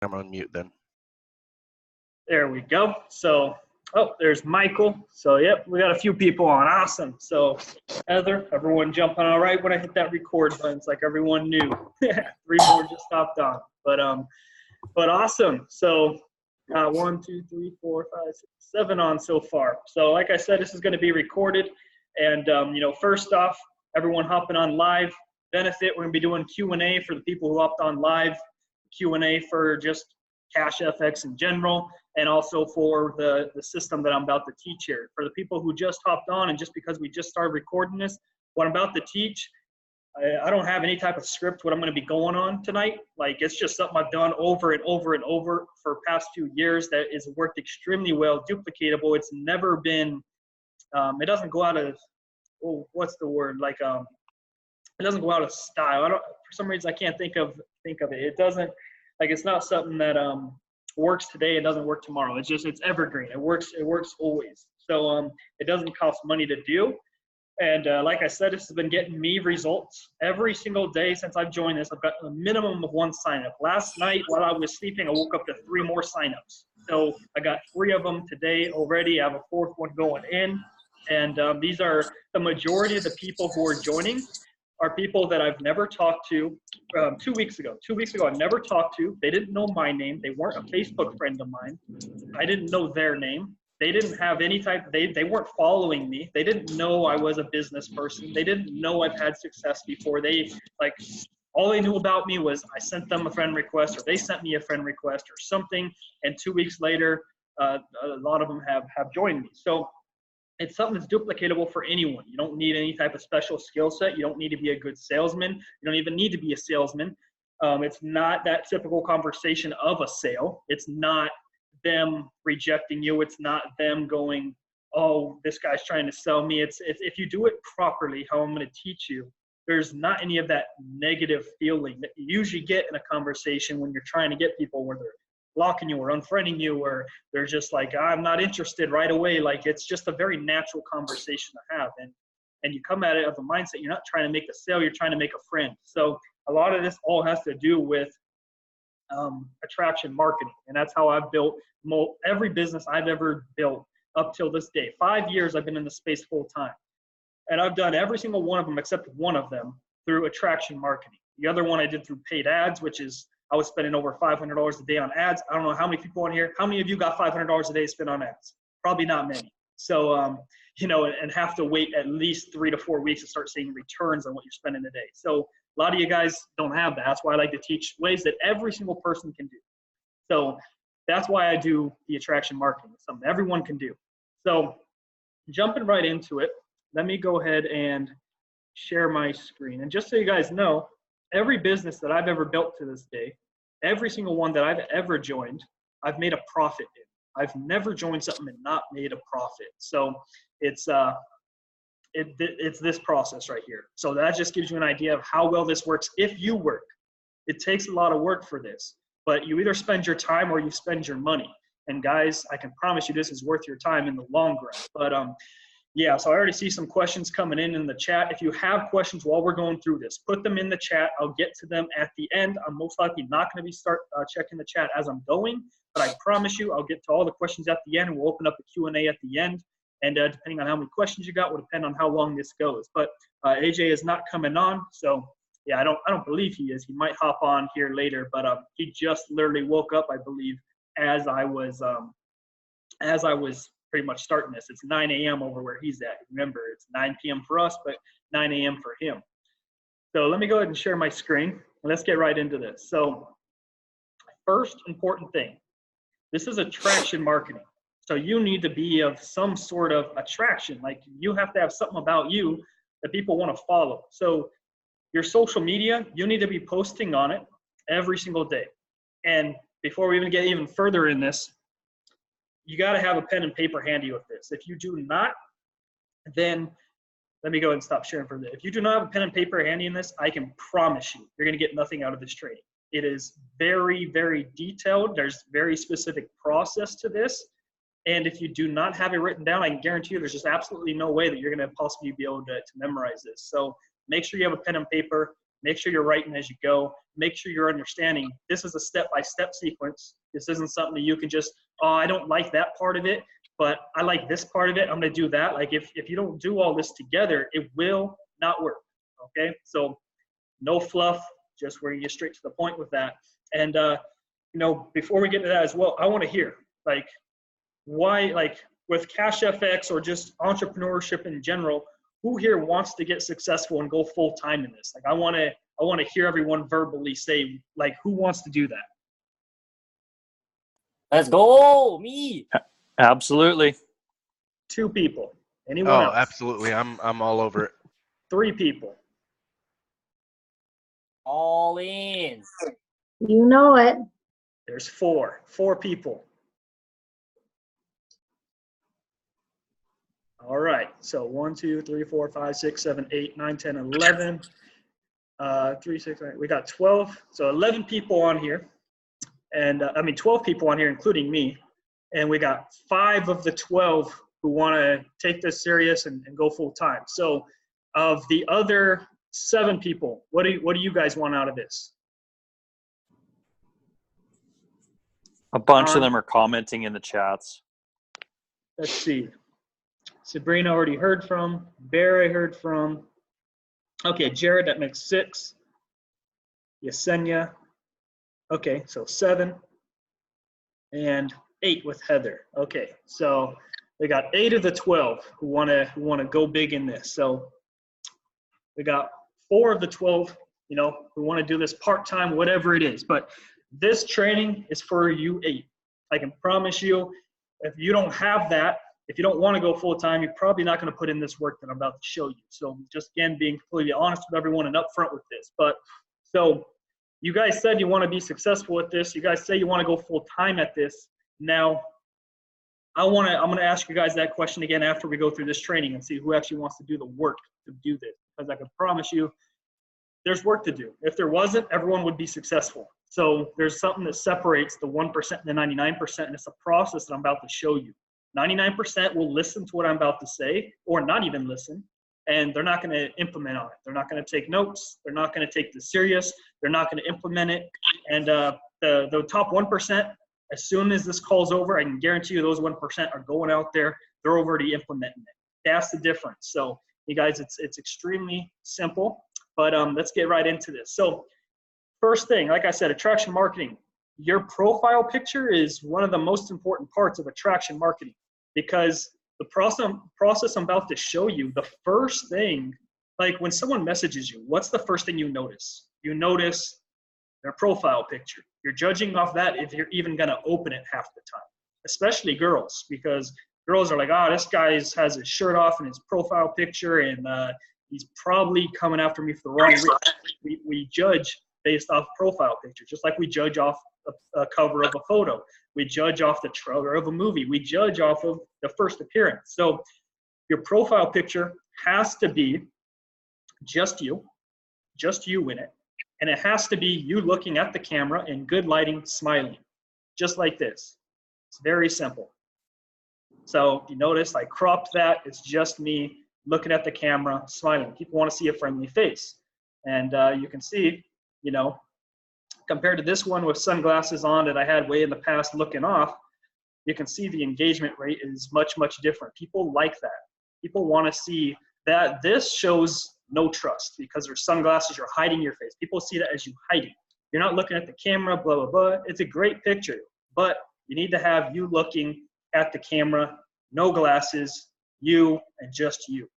I'm on mute then. There we go. So, oh, there's Michael. So, yep, we got a few people on. Awesome. So, Heather, everyone jumping all right when I hit that record button. It's like everyone knew. 3 more just stopped on. But awesome. So, 1, 2, 3, 4, 5, 6, 7 on so far. So, like I said, this is going to be recorded. And, first off, everyone hopping on live benefit. We're going to be doing Q&A for the people who hopped on live, Q&A for just CashFX in general, and also for the system that I'm about to teach here. For the people who just hopped on, and just because we just started recording this, what I'm about to teach, I don't have any type of script what I'm going to be going on tonight. Like, it's just something I've done over and over and over for past few years that has worked extremely well, duplicatable. It's never been, it doesn't go out of, what's the word? Like, it doesn't go out of style. For some reason, I can't think of it. It doesn't, like, it's not something that works today and doesn't work tomorrow. It's evergreen. It works always. So it doesn't cost money to do. And like I said, this has been getting me results every single day since I've joined this. I've got a minimum of 1 sign-up. Last night while I was sleeping, I woke up to 3 more sign-ups. So I got 3 of them today already. I have a 4th one going in. And these are the majority of the people who are joining are people that I've never talked to. 2 weeks ago, I never talked to. They didn't know my name. They weren't a Facebook friend of mine. I didn't know their name. They didn't have any type, they weren't following me. They didn't know I was a business person. They didn't know I've had success before. All they knew about me was I sent them a friend request, or they sent me a friend request or something. And 2 weeks later, a lot of them have joined me. So it's something that's duplicatable for anyone. You don't need any type of special skill set. You don't need to be a good salesman. You don't even need to be a salesman. It's not that typical conversation of a sale. It's not them rejecting you. It's not them going, oh, this guy's trying to sell me. It's if you do it properly, how I'm going to teach you, there's not any of that negative feeling that you usually get in a conversation when you're trying to get people, where they're blocking you or unfriending you, or they're just like, I'm not interested right away. Like, it's just a very natural conversation to have. And you come at it of a mindset, you're not trying to make a sale, you're trying to make a friend. So a lot of this all has to do with attraction marketing. And that's how I've built every business I've ever built up till this day. 5 years I've been in the space full time. And I've done every single one of them except one of them through attraction marketing. The other one I did through paid ads, which is I was spending over $500 a day on ads. I don't know how many people on here, how many of you got $500 a day spent on ads? Probably not many. So, and have to wait at least 3 to 4 weeks to start seeing returns on what you're spending a day. So a lot of you guys don't have that. That's why I like to teach ways that every single person can do. So that's why I do the attraction marketing. It's something everyone can do. So jumping right into it, let me go ahead and share my screen. And just so you guys know, every business that I've ever built to this day, every single one that I've ever joined, I've made a profit in. I've never joined something and not made a profit. So it's this process right here. So that just gives you an idea of how well this works if you work. It takes a lot of work for this, but you either spend your time or you spend your money. And guys, I can promise you this is worth your time in the long run. But yeah, so I already see some questions coming in the chat. If you have questions while we're going through this, put them in the chat. I'll get to them at the end. I'm most likely not going to be checking the chat as I'm going, but I promise you I'll get to all the questions at the end, and we'll open up a Q&A at the end. And depending on how many questions you got will depend on how long this goes. But AJ is not coming on, so yeah, I don't believe he is. He might hop on here later, but he just literally woke up, I believe, as I was pretty much starting this. It's 9 a.m. over where he's at. Remember, it's 9 p.m. for us, but 9 a.m. for him. So let me go ahead and share my screen, and let's get right into this. So first important thing, this is attraction marketing. So you need to be of some sort of attraction. Like, you have to have something about you that people want to follow. So your social media, you need to be posting on it every single day. And before we even get even further in this, you got to have a pen and paper handy with this. If you do not, then let me go ahead and stop sharing for this. If you do not have a pen and paper handy in this, I can promise you, you're going to get nothing out of this training. It is very, very detailed. There's very specific process to this. And if you do not have it written down, I can guarantee you there's just absolutely no way that you're going to possibly be able to memorize this. So make sure you have a pen and paper. Make sure you're writing as you go. Make sure you're understanding this is a step-by-step sequence. This isn't something that you can just, oh, I don't like that part of it, but I like this part of it. I'm going to do that. Like if you don't do all this together, it will not work. Okay. So no fluff, just where you get straight to the point with that. And, before we get to that as well, I want to hear like why, like with CashFX or just entrepreneurship in general, who here wants to get successful and go full time in this? Like I want to hear everyone verbally say like who wants to do that. Let's go, me. Absolutely. 2 people. Anyone else? Absolutely. I'm all over it. 3 people. All in. You know it. There's 4 people. All right, so 1, 2, 3, 4, 5, 6, 7, 8, 9, 10, 11, 3, 6, 9. We got 12, so 11 people on here, and 12 people on here, including me, and we got 5 of the 12 who want to take this serious and go full time. So, of the other 7 people, what do you guys want out of this? A bunch of them are commenting in the chats. Let's see. Sabrina already heard from. Bear I heard from. Okay, Jared, that makes 6. Yesenia. Okay, so 7. And 8 with Heather. Okay, so we got 8 of the 12 who wanna go big in this. So we got 4 of the 12, who want to do this part-time, whatever it is. But this training is for you 8. I can promise you, if you don't have that, if you don't want to go full-time, you're probably not going to put in this work that I'm about to show you. So just, again, being completely honest with everyone and upfront with this. But so you guys said you want to be successful with this. You guys say you want to go full-time at this. Now, I'm going to ask you guys that question again after we go through this training and see who actually wants to do the work to do this. Because I can promise you, there's work to do. If there wasn't, everyone would be successful. So there's something that separates the 1% and the 99%, and it's a process that I'm about to show you. 99% will listen to what I'm about to say, or not even listen, and they're not going to implement on it. They're not going to take notes. They're not going to take this serious. They're not going to implement it. And the top 1%, as soon as this call's over, I can guarantee you those 1% are going out there. They're already implementing it. That's the difference. So you guys, it's extremely simple, but let's get right into this. So first thing, like I said, attraction marketing. Your profile picture is one of the most important parts of attraction marketing, because the process I'm about to show you, the first thing, like when someone messages you, what's the first thing you notice? You notice their profile picture. You're judging off that if you're even going to open it half the time, especially girls, because girls are like, oh, this guy has his shirt off in his profile picture, and he's probably coming after me for the wrong reason. We judge based off profile picture, just like we judge off a cover of a photo. We judge off the trailer of a movie. We judge off of the first appearance. So your profile picture has to be just you in it. And it has to be you looking at the camera in good lighting, smiling, just like this. It's very simple. So you notice I cropped that. It's just me looking at the camera, smiling. People want to see a friendly face. And you can see, compared to this one with sunglasses on that I had way in the past looking off, you can see the engagement rate is much, much different. People like that. People want to see that. This shows no trust because there's sunglasses, you're hiding your face. People see that as you hiding. You're not looking at the camera, blah, blah, blah. It's a great picture, but you need to have you looking at the camera, no glasses, you and just you.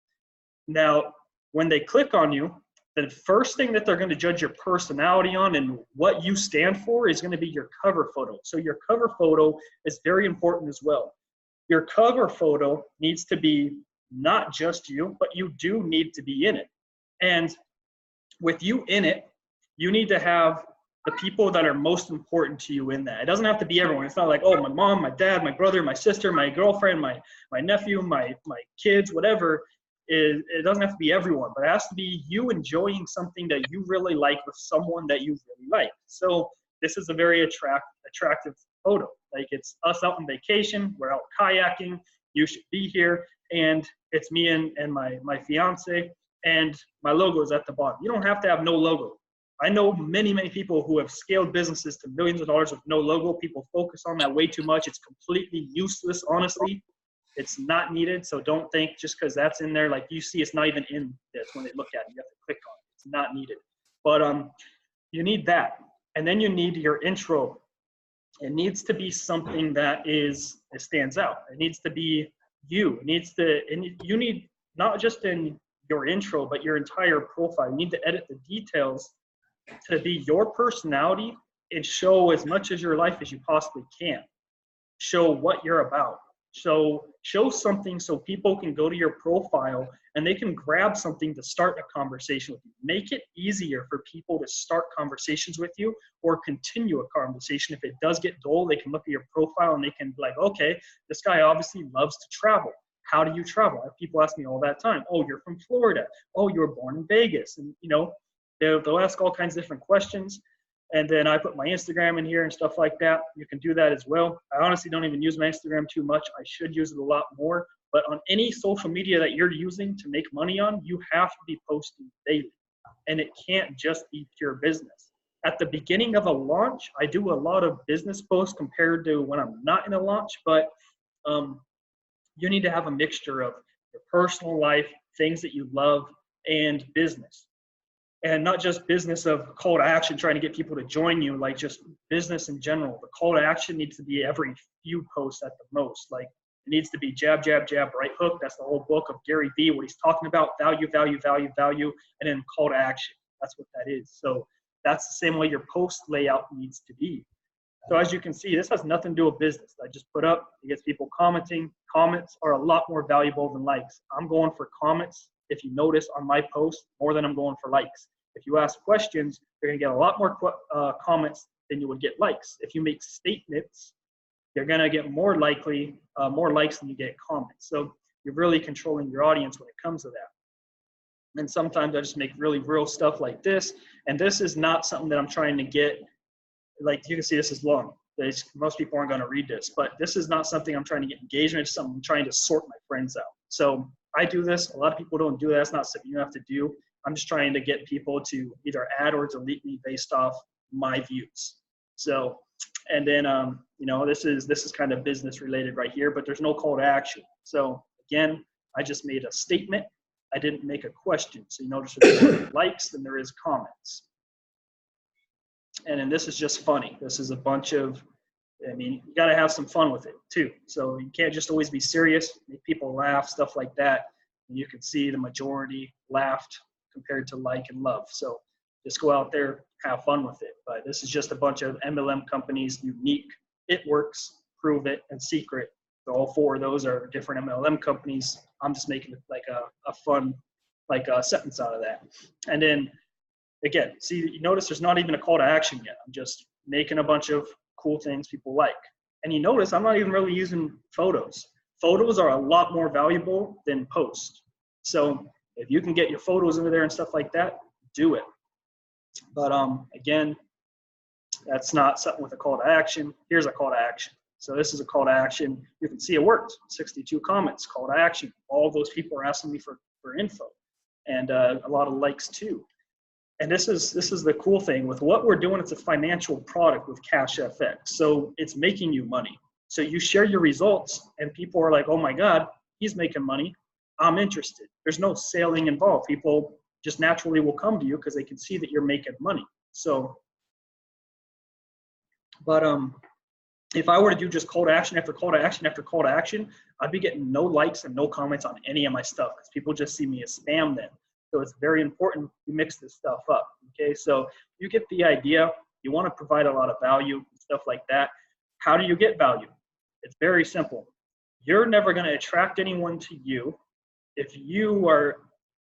Now, when they click on you, the first thing that they're going to judge your personality on and what you stand for is going to be your cover photo. So your cover photo is very important as well. Your cover photo needs to be not just you, but you do need to be in it. And with you in it, you need to have the people that are most important to you in that. It doesn't have to be everyone. It's not like, oh, my mom, my dad, my brother, my sister, my girlfriend, my nephew, my kids, whatever. It doesn't have to be everyone, but it has to be you enjoying something that you really like with someone that you really like. So this is a very attractive photo. Like it's us out on vacation, we're out kayaking, you should be here, and it's me and my fiance, and my logo is at the bottom. You don't have to have no logo. I know many, many people who have scaled businesses to millions of dollars with no logo. People focus on that way too much. It's completely useless, honestly. It's not needed. So don't think just because that's in there, like you see, it's not even in this when they look at it. You have to click on it. It's not needed. But you need that. And then you need your intro. It needs to be something that it stands out. It needs to be you. You need not just in your intro, but your entire profile. You need to edit the details to be your personality and show as much as your life as you possibly can. Show what you're about. So show something so people can go to your profile and they can grab something to start a conversation with you. Make it easier for people to start conversations with you or continue a conversation. If it does get dull, they can look at your profile and they can be like, okay, this guy obviously loves to travel. How do you travel? I have people ask me all that time. Oh, you're from Florida. Oh, you were born in Vegas. And, they'll ask all kinds of different questions. And then I put my Instagram in here and stuff like that. You can do that as well. I honestly don't even use my Instagram too much. I should use it a lot more. But on any social media that you're using to make money on, you have to be posting daily. And it can't just be pure business. At the beginning of a launch, I do a lot of business posts compared to when I'm not in a launch. But you need to have a mixture of your personal life, things that you love, and business. And not just business of call to action, trying to get people to join you, like just business in general. The call to action needs to be every few posts at the most. Like it needs to be jab, jab, jab, right hook. That's the whole book of Gary Vee, what he's talking about, value, value, value, value, and then call to action. That's what that is. So that's the same way your post layout needs to be. So as you can see, this has nothing to do with business. I just put up, it gets people commenting. Comments are a lot more valuable than likes. I'm going for comments, if you notice on my post, more than I'm going for likes. If you ask questions, you're going to get a lot more comments than you would get likes. If you make statements, you're going to get more likes than you get comments. So you're really controlling your audience when it comes to that. And sometimes I just make really real stuff like this. And this is not something that I'm trying to get, like you can see this is long. Most people aren't going to read this, but this is not something I'm trying to get engagement. It's something I'm trying to sort my friends out. So I do this. A lot of people don't do that. It's not something you have to do. I'm just trying to get people to either add or delete me based off my views. So, and then, this is kind of business related right here, but there's no call to action. So again, I just made a statement. I didn't make a question. So you notice there's more likes than there is comments. And then this is just funny. This is a bunch of, you got to have some fun with it too. So you can't just always be serious, make people laugh, stuff like that. And you can see the majority laughed compared to like and love. So just go out there, have fun with it. But this is just a bunch of MLM companies, unique, it works, prove it, and secret. So all four of those are different MLM companies. I'm just making it like a fun, like a sentence out of that. And then again, see, you notice there's not even a call to action yet. I'm just making a bunch of cool things people like. And you notice I'm not even really using photos. Photos are a lot more valuable than posts. So if you can get your photos into there and stuff like that, do it. But again, that's not something with a call to action. Here's a call to action. So this is a call to action. You can see it worked. 62 comments, call to action. All those people are asking me for info, and a lot of likes too. And this is the cool thing with what we're doing. It's a financial product with CashFX, so it's making you money. So you share your results, and people are like, "Oh my God, he's making money. I'm interested." There's no selling involved. People just naturally will come to you because they can see that you're making money. So, but if I were to do just call to action after call to action after call to action, I'd be getting no likes and no comments on any of my stuff because people just see me as spam then. So it's very important you mix this stuff up. Okay, so you get the idea. You want to provide a lot of value and stuff like that. How do you get value? It's very simple. You're never going to attract anyone to you if you are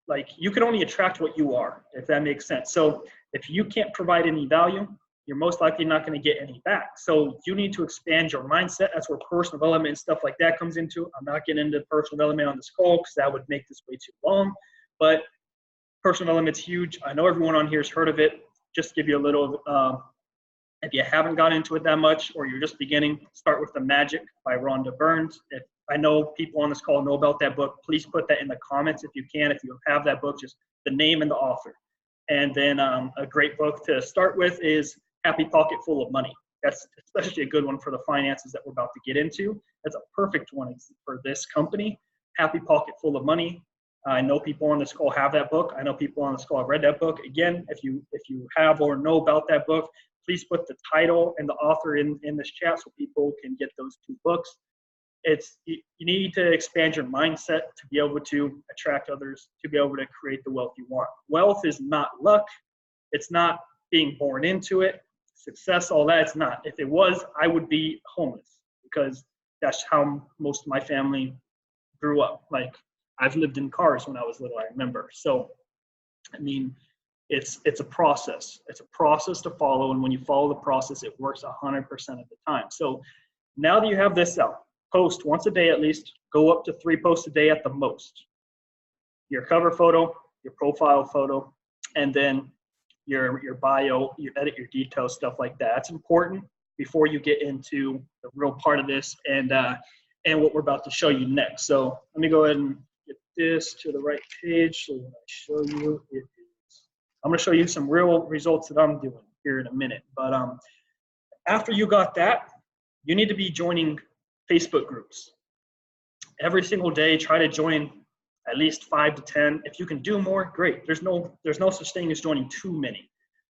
like, you can only attract what you are, if that makes sense. So if you can't provide any value, you're most likely not going to get any back. So you need to expand your mindset. That's where personal development and stuff like that comes into. I'm not getting into personal development on this call because that would make this way too long. But personal development's huge. I know everyone on here has heard of it. Just to give you a little, if you haven't got into it that much or you're just beginning, start with The Magic by Rhonda Burns. I know people on this call know about that book. Please put that in the comments if you can. If you have that book, just the name and the author. And then a great book to start with is Happy Pocket Full of Money. That's especially a good one for the finances that we're about to get into. That's a perfect one for this company, Happy Pocket Full of Money. I know people on this call have that book. I know people on this call have read that book. Again, if you have or know about that book, please put the title and the author in this chat so people can get those two books. You need to expand your mindset to be able to attract others, to be able to create the wealth you want. Wealth is not luck. It's not being born into it. Success, all that, it's not. If it was, I would be homeless because that's how most of my family grew up. Like, I've lived in cars when I was little, I remember. So, I mean, it's a process. It's a process to follow, and when you follow the process, it works 100% of the time. So now that you have this out, post once a day at least, go up to 3 posts a day at the most. Your cover photo, your profile photo, and then your bio, you edit your details, stuff like that. That's important before you get into the real part of this and what we're about to show you next. So let me go ahead and get this to the right page. So when I show you, I'm going to show you some real results that I'm doing here in a minute. But after you got that, you need to be joining Facebook groups. Every single day, try to join at least 5 to 10. If you can do more, great. There's no such thing as joining too many.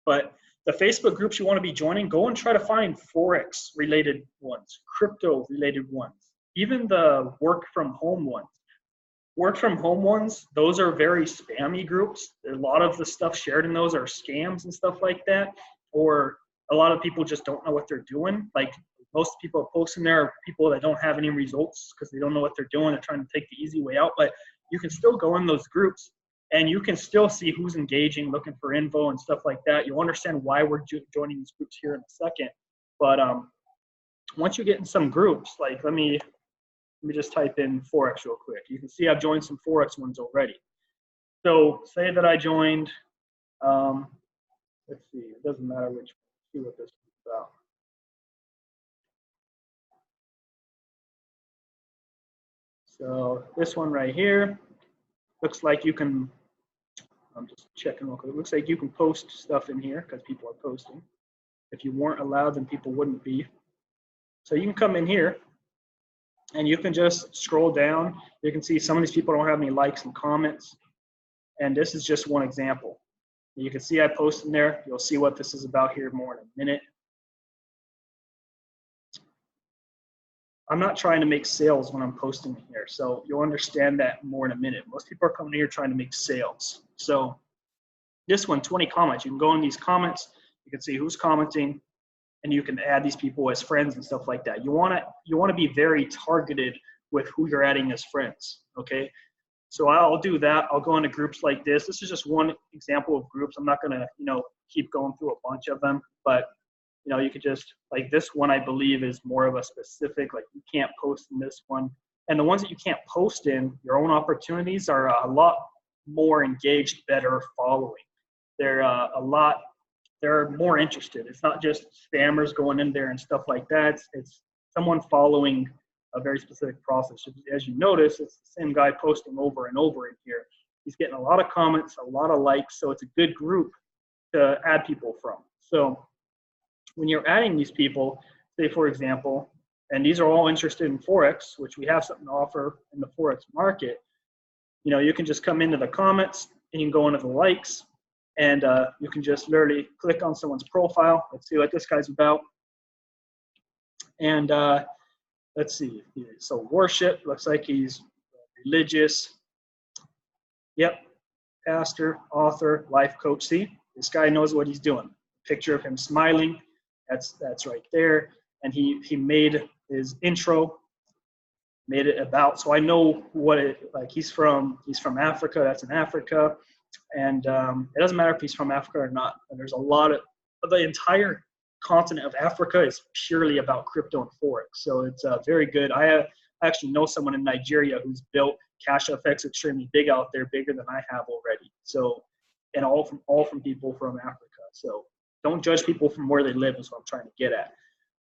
But the Facebook groups you want to be joining, go and try to find Forex related ones, crypto related ones, even the work from home ones. Work from home ones, those are very spammy groups. A lot of the stuff shared in those are scams and stuff like that, or a lot of people just don't know what they're doing. Like, most people posting there are people that don't have any results because they don't know what they're doing. They're trying to take the easy way out, but you can still go in those groups and you can still see who's engaging, looking for info and stuff like that. You'll understand why we're joining these groups here in a second. But once you get in some groups, like let me just type in Forex real quick. You can see I've joined some Forex ones already. So say that I joined, let's see, it doesn't matter which, see what this is about. So this one right here looks like you can, I'm just checking real quick. It looks like you can post stuff in here because people are posting. If you weren't allowed, then people wouldn't be. So you can come in here and you can just scroll down. You can see some of these people don't have any likes and comments. And this is just one example. You can see I post in there. You'll see what this is about here more in a minute. I'm not trying to make sales when I'm posting here, so you'll understand that more in a minute. Most people are coming here trying to make sales. So this one, 20 comments. You can go in these comments, you can see who's commenting, and you can add these people as friends and stuff like that. You want to be very targeted with who you're adding as friends, okay? So I'll do that. I'll go into groups like this. This is just one example of groups. I'm not going to, keep going through a bunch of them, but you could just, like this one, I believe is more of a specific, like you can't post in this one. And the ones that you can't post in, your own opportunities are a lot more engaged, better following. They're they're more interested. It's not just spammers going in there and stuff like that. It's someone following a very specific process. As you notice, it's the same guy posting over and over in here. He's getting a lot of comments, a lot of likes, so it's a good group to add people from. So when you're adding these people, say for example, and these are all interested in Forex, which we have something to offer in the Forex market, you can just come into the comments and you can go into the likes and you can just literally click on someone's profile. Let's see what this guy's about. And let's see, so worship, looks like he's religious. Yep, pastor, author, life coach. See, this guy knows what he's doing. Picture of him smiling. That's right there. And he made his intro, made it about. So I know what he's from Africa. That's in Africa, and it doesn't matter if he's from Africa or not. And there's a lot of the entire continent of Africa is purely about crypto and Forex. So it's very good. I actually know someone in Nigeria who's built CashFX extremely big out there, bigger than I have already. So, and all from people from Africa. So don't judge people from where they live is what I'm trying to get at.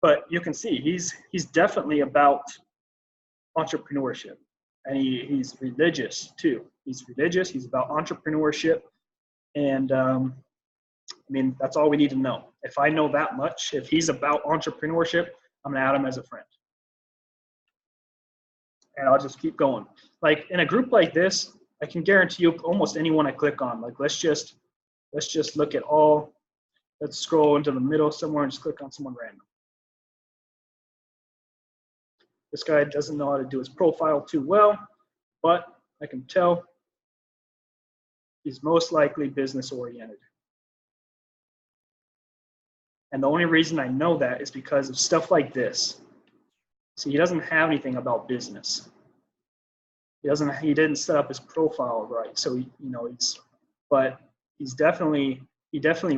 But you can see he's definitely about entrepreneurship. And he's religious too. He's religious. He's about entrepreneurship. And I mean, that's all we need to know. If I know that much, if he's about entrepreneurship, I'm going to add him as a friend. And I'll just keep going. Like in a group like this, I can guarantee you almost anyone I click on. Like let's just look at all. Let's scroll into the middle somewhere and just click on someone random. This guy doesn't know how to do his profile too well, but I can tell he's most likely business oriented. And the only reason I know that is because of stuff like this. See, he doesn't have anything about business. He didn't set up his profile right. So he definitely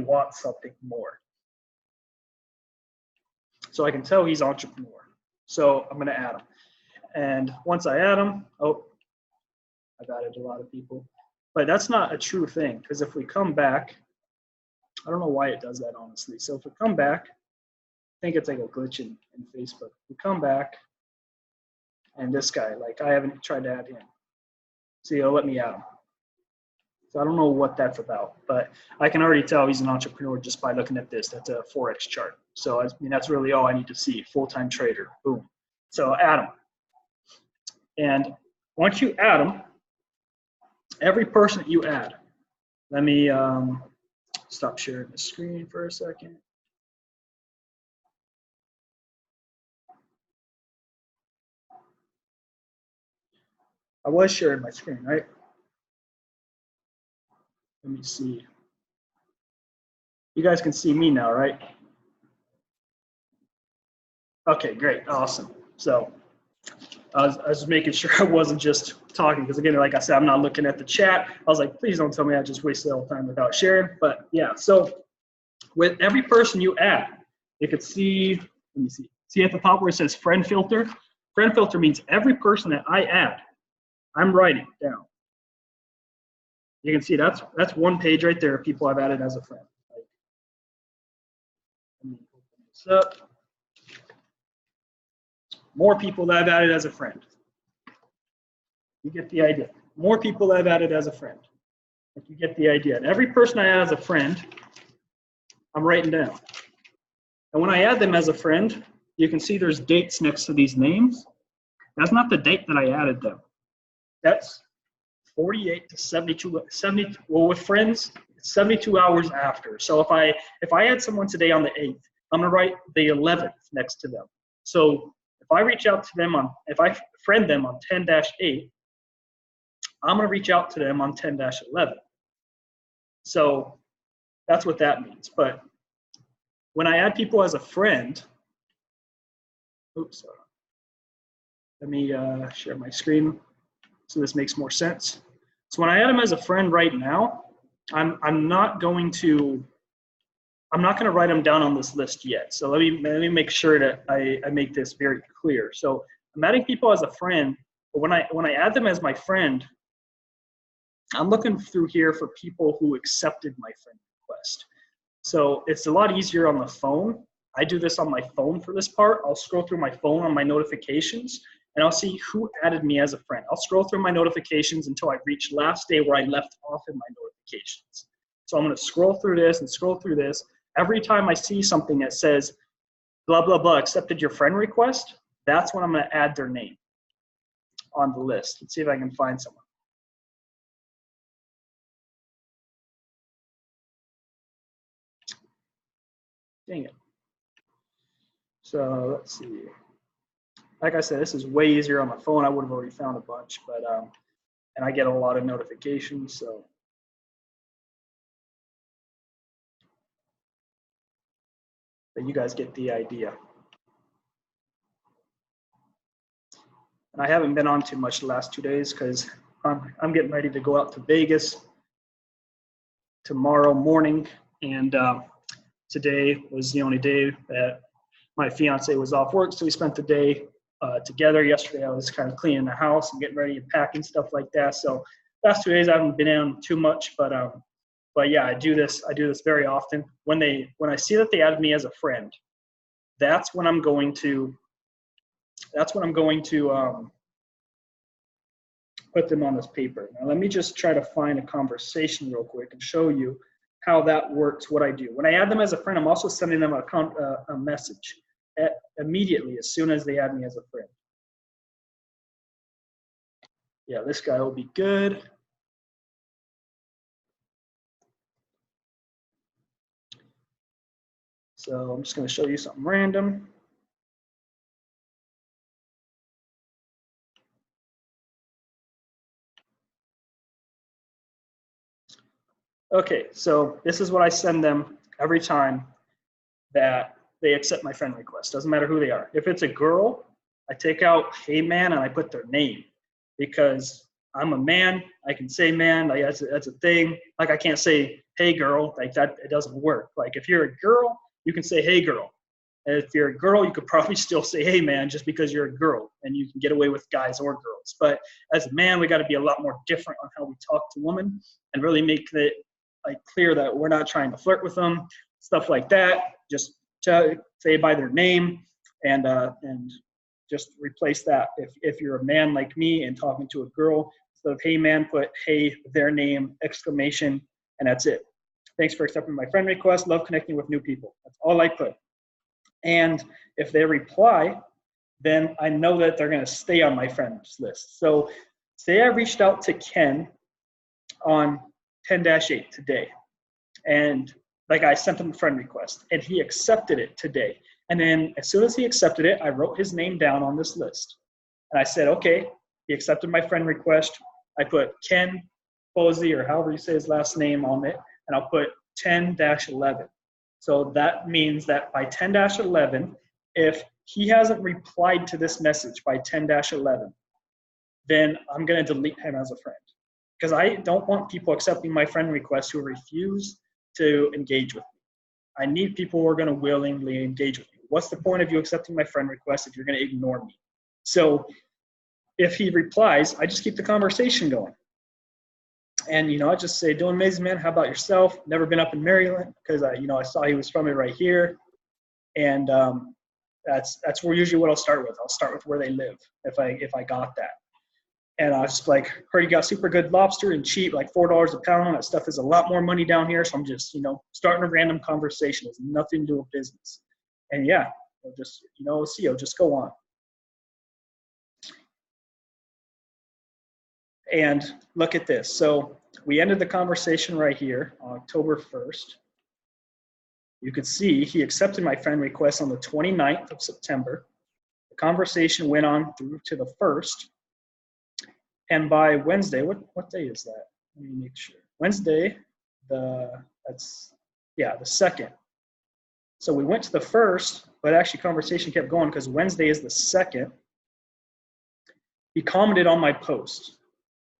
wants something more. So I can tell he's an entrepreneur. So I'm going to add him. And once I add him, oh, I've added a lot of people. But that's not a true thing, because if we come back, I don't know why it does that, honestly. So if we come back, I think it's like a glitch in Facebook. We come back, and this guy, like I haven't tried to add him. So it'll let me add him. So I don't know what that's about, but I can already tell he's an entrepreneur just by looking at this. That's a Forex chart. So I mean, that's really all I need to see. Full-time trader, boom. So add him. And once you add him, every person that you add, let me stop sharing the screen for a second. I was sharing my screen, right? Let me see. You guys can see me now, right? Okay, great, awesome. So I was making sure I wasn't just talking, because again, like I said, I'm not looking at the chat. I was like, please don't tell me I just wasted all the time without sharing. But yeah, so with every person you add, you can see, let me see at the top where it says friend filter? Friend filter means every person that I add, I'm writing down. You can see that's one page right there of people I've added as a friend. Let me open this up. More people that I've added as a friend. You get the idea. More people that I've added as a friend. You get the idea. And every person I add as a friend, I'm writing down. And when I add them as a friend, you can see there's dates next to these names. That's not the date that I added them. That's 48 to 72, well, with friends, it's 72 hours after. So if I add someone today on the 8th, I'm gonna write the 11th next to them. So if I reach out to them if I friend them on 10-8, I'm gonna reach out to them on 10-11. So that's what that means. But when I add people as a friend, oops, let me share my screen so this makes more sense. So when I add him as a friend right now, I'm not going to write him down on this list yet. So let me make sure that I make this very clear. So I'm adding people as a friend, but when I add them as my friend, I'm looking through here for people who accepted my friend request. So it's a lot easier on the phone. I do this on my phone for this part. I'll scroll through my phone on my notifications, and I'll see who added me as a friend. I'll scroll through my notifications until I reach last day where I left off in my notifications. So I'm going to scroll through this and scroll through this. Every time I see something that says, blah, blah, blah, accepted your friend request, that's when I'm going to add their name on the list. Let's see if I can find someone. Dang it. So let's see. Like I said, this is way easier on my phone. I would have already found a bunch, but and I get a lot of notifications, so. But you guys get the idea. And I haven't been on too much the last 2 days because I'm getting ready to go out to Vegas tomorrow morning, and today was the only day that my fiance was off work, so we spent the day together. Yesterday I was kind of cleaning the house and getting ready and packing stuff like that. So last 2 days I haven't been in too much, but yeah, I do this very often. When I see that they added me as a friend, that's when I'm going to put them on this paper. Now let me just try to find a conversation real quick and show you how that works, what I do. When I add them as a friend, I'm also sending them a message immediately as soon as they add me as a friend. Yeah, this guy will be good. So I'm just going to show you something random. Okay, so this is what I send them every time that they accept my friend request. Doesn't matter who they are. If it's a girl, I take out hey man and I put their name, because I'm a man. I can say man, like that's a thing. Like I can't say hey girl, like that, it doesn't work. Like if you're a girl, you can say hey girl. And if you're a girl, you could probably still say hey man, just because you're a girl, and you can get away with guys or girls. But as a man, we got to be a lot more different on how we talk to women and really make it like clear that we're not trying to flirt with them, stuff like that. Just say by their name, and just replace that. If you're a man like me and talking to a girl, instead of hey man, put hey their name, exclamation, and that's it. Thanks for accepting my friend request. Love connecting with new people. That's all I put. And if they reply, then I know that they're going to stay on my friends list. So say I reached out to Ken on 10-8 today, and like I sent him a friend request, and he accepted it today. And then as soon as he accepted it, I wrote his name down on this list. And I said, okay, he accepted my friend request. I put Ken Posey, or however you say his last name, on it, and I'll put 10-11. So that means that by 10-11, if he hasn't replied to this message by 10-11, then I'm going to delete him as a friend. Because I don't want people accepting my friend requests who refuse to engage with me. I need people who are going to willingly engage with me. What's the point of you accepting my friend request if you're going to ignore me? So if he replies, I just keep the conversation going. And, I just say, doing amazing, man. How about yourself? Never been up in Maryland, because I saw he was from it right here. And that's where usually what I'll start with. I'll start with where they live if I got that. And I was just like, heard you got super good lobster and cheap, like $4 a pound. That stuff is a lot more money down here. So I'm just, starting a random conversation. It's nothing to do with business. And yeah, we'll just, see, I'll just go on. And look at this. So we ended the conversation right here on October 1st. You could see he accepted my friend request on the 29th of September. The conversation went on through to the 1st. And by Wednesday, what day is that? Let me make sure. Wednesday, the 2nd. So we went to the 1st, but actually conversation kept going because Wednesday is the 2nd. He commented on my post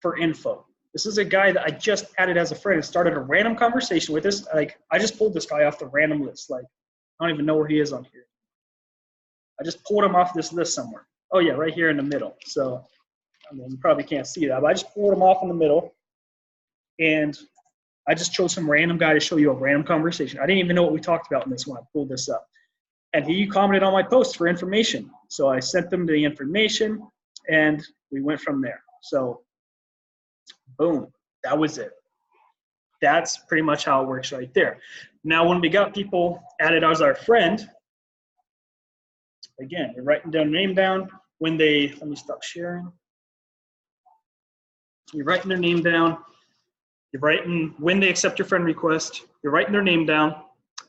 for info. This is a guy that I just added as a friend and started a random conversation with this. Like, I just pulled this guy off the random list. Like, I don't even know where he is on here. I just pulled him off this list somewhere. Oh yeah, right here in the middle. So, you probably can't see that, but I just pulled him off in the middle, and I just chose some random guy to show you a random conversation. I didn't even know what we talked about in this when I pulled this up. And he commented on my post for information. So I sent them the information, and we went from there. So, boom, that was it. That's pretty much how it works right there. Now, when we got people added as our friend, again, you're writing their name down. When they, let me stop sharing. You're writing their name down. You're writing when they accept your friend request. You're writing their name down.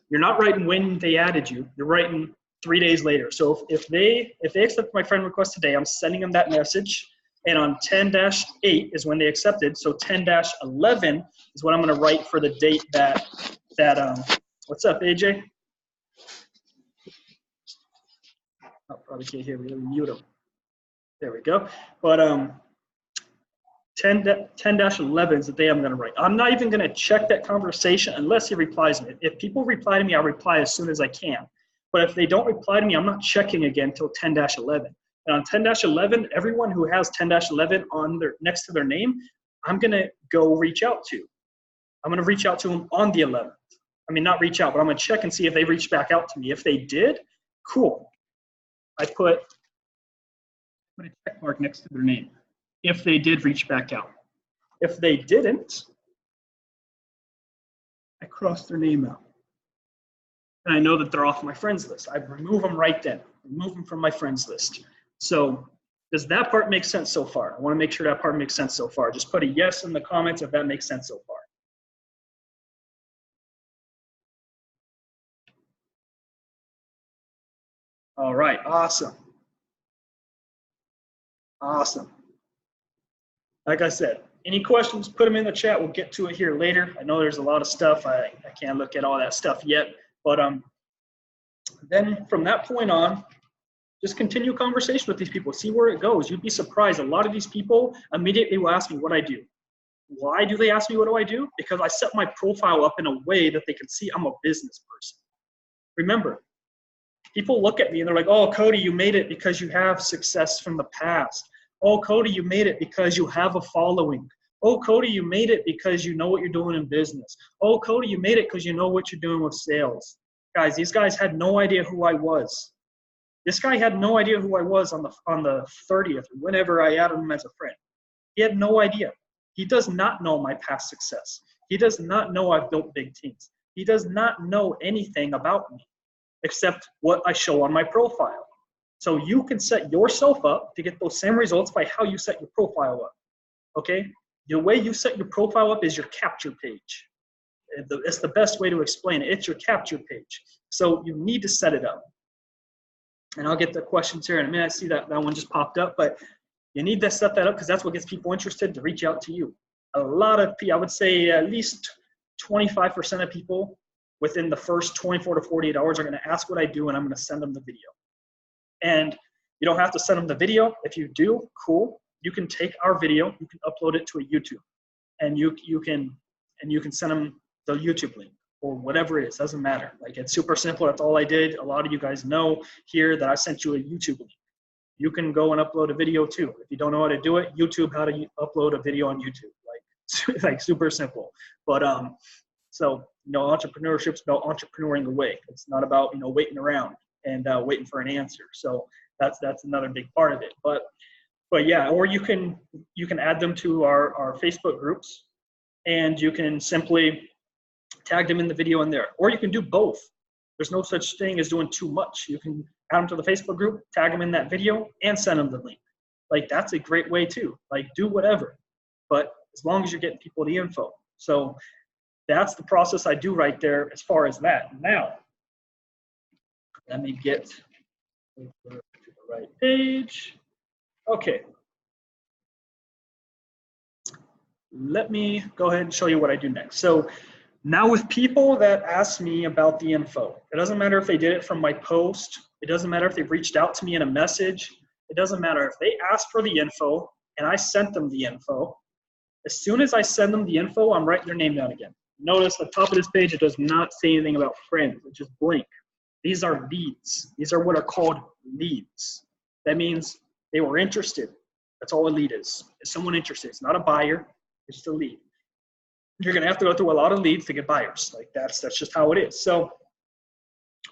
You're not writing when they added you. You're writing 3 days later. So if they accept my friend request today, I'm sending them that message. And on 10-8 is when they accepted. So 10-11 is what I'm going to write for the date that what's up, AJ? Oh, probably can't hear me. Let me mute him. There we go. But 10-11 is the day I'm going to write. I'm not even going to check that conversation unless he replies me. If people reply to me, I'll reply as soon as I can. But if they don't reply to me, I'm not checking again until 10-11. And on 10-11, everyone who has 10-11 on their next to their name, I'm going to go reach out to. I'm going to reach out to them on the 11th. I mean, not reach out, but I'm going to check and see if they reached back out to me. If they did, cool. I put a check mark next to their name. if they did reach back out. If they didn't, I cross their name out. And I know that they're off my friends list. I remove them right then, remove them from my friends list. So does that part make sense so far? I want to make sure that part makes sense so far. Just put a yes in the comments if that makes sense so far. All right, awesome. Awesome. Like I said, any questions, put them in the chat. We'll get to it here later. I know there's a lot of stuff. I can't look at all that stuff yet. But then from that point on, just continue conversation with these people. See where it goes. You'd be surprised. A lot of these people immediately will ask me what I do. Why do they ask me what do I do? Because I set my profile up in a way that they can see I'm a business person. Remember, people look at me and they're like, oh, Cody, you made it because you have success from the past. Oh, Cody, you made it because you have a following. Oh, Cody, you made it because you know what you're doing in business. Oh, Cody, you made it because you know what you're doing with sales. Guys, these guys had no idea who I was. This guy had no idea who I was on the 30th, whenever I added him as a friend. He had no idea. He does not know my past success. He does not know I've built big teams. He does not know anything about me except what I show on my profile. So you can set yourself up to get those same results by how you set your profile up, okay? The way you set your profile up is your capture page. It's the best way to explain it. It's your capture page. So you need to set it up. And I'll get the questions here in a minute. I see that one just popped up, but you need to set that up because that's what gets people interested to reach out to you. A lot of people, I would say at least 25% of people within the first 24 to 48 hours are going to ask what I do, and I'm going to send them the video. And you don't have to send them the video. If you do, cool. You can take our video, you can upload it to a YouTube, and you can send them the YouTube link or whatever it is. Doesn't matter. Like, it's super simple. That's all I did. A lot of you guys know here that I sent you a YouTube link. You can go and upload a video too. If you don't know how to do it, YouTube how to upload a video on YouTube. Like super simple. But so entrepreneurship's about entrepreneuring away. It's not about waiting around and waiting for an answer. So that's another big part of it. But yeah, or you can add them to our Facebook groups, and you can simply tag them in the video in there. Or you can do both. There's no such thing as doing too much. You can add them to the Facebook group, tag them in that video, and send them the link. Like, that's a great way too. Like, do whatever. But as long as you're getting people the info. So that's the process I do right there as far as that. Now, let me get over to the right page. Okay. Let me go ahead and show you what I do next. So now with people that ask me about the info, it doesn't matter if they did it from my post. It doesn't matter if they've reached out to me in a message. It doesn't matter if they asked for the info and I sent them the info. As soon as I send them the info, I'm writing their name down again. Notice at the top of this page, it does not say anything about friends. It's just blank. These are leads. These are what are called leads. That means they were interested. That's all a lead is. Is someone interested? It's not a buyer. It's just a lead. You're going to have to go through a lot of leads to get buyers. Like, that's just how it is. So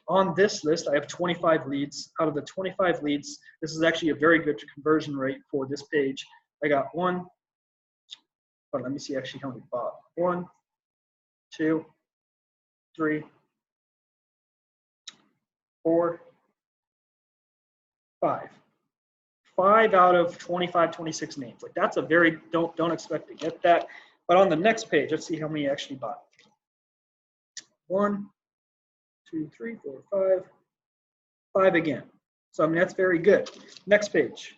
on this list, I have 25 leads. Out of the 25 leads, this is actually a very good conversion rate for this page. I got one. But let me see actually how many bought. 1, 2, 3, 4, 5. 5 out of 25, 26 names. Like, that's a very, don't expect to get that. But on the next page, let's see how many actually bought. 1, 2, 3, 4, 5. 5 again. So, I mean, that's very good. Next page.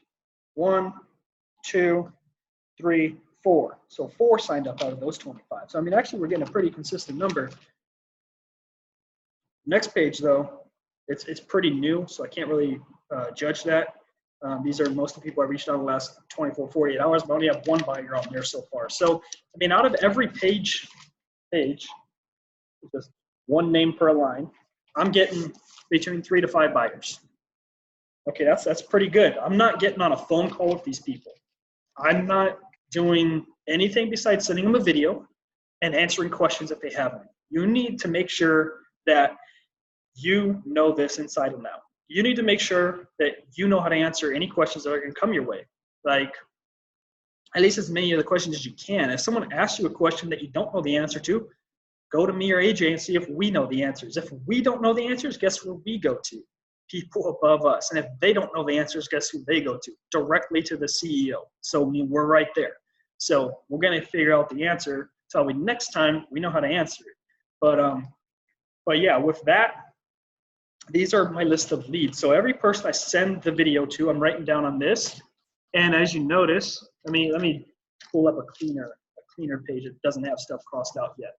1, 2, 3, 4. So 4 signed up out of those 25. So, I mean, actually, we're getting a pretty consistent number. Next page, though, it's pretty new, so I can't really judge that. These are most of the people I reached out in the last 24, 48 hours, but I only have 1 buyer on there so far. So, I mean, out of every page, just 1 name per line, I'm getting between 3 to 5 buyers. Okay, that's pretty good. I'm not getting on a phone call with these people. I'm not doing anything besides sending them a video and answering questions if they have any. You need to make sure that you know this inside and out. You need to make sure that you know how to answer any questions that are going to come your way. Like, at least as many of the questions as you can. If someone asks you a question that you don't know the answer to, go to me or AJ and see if we know the answers. If we don't know the answers, guess where we go to? People above us. And if they don't know the answers, guess who they go to? Directly to the CEO. So I mean, we're right there. So we're going to figure out the answer so next time we know how to answer it. But yeah, with that, these are my list of leads. So every person I send the video to, I'm writing down on this. And as you notice, let me pull up a cleaner page that doesn't have stuff crossed out yet.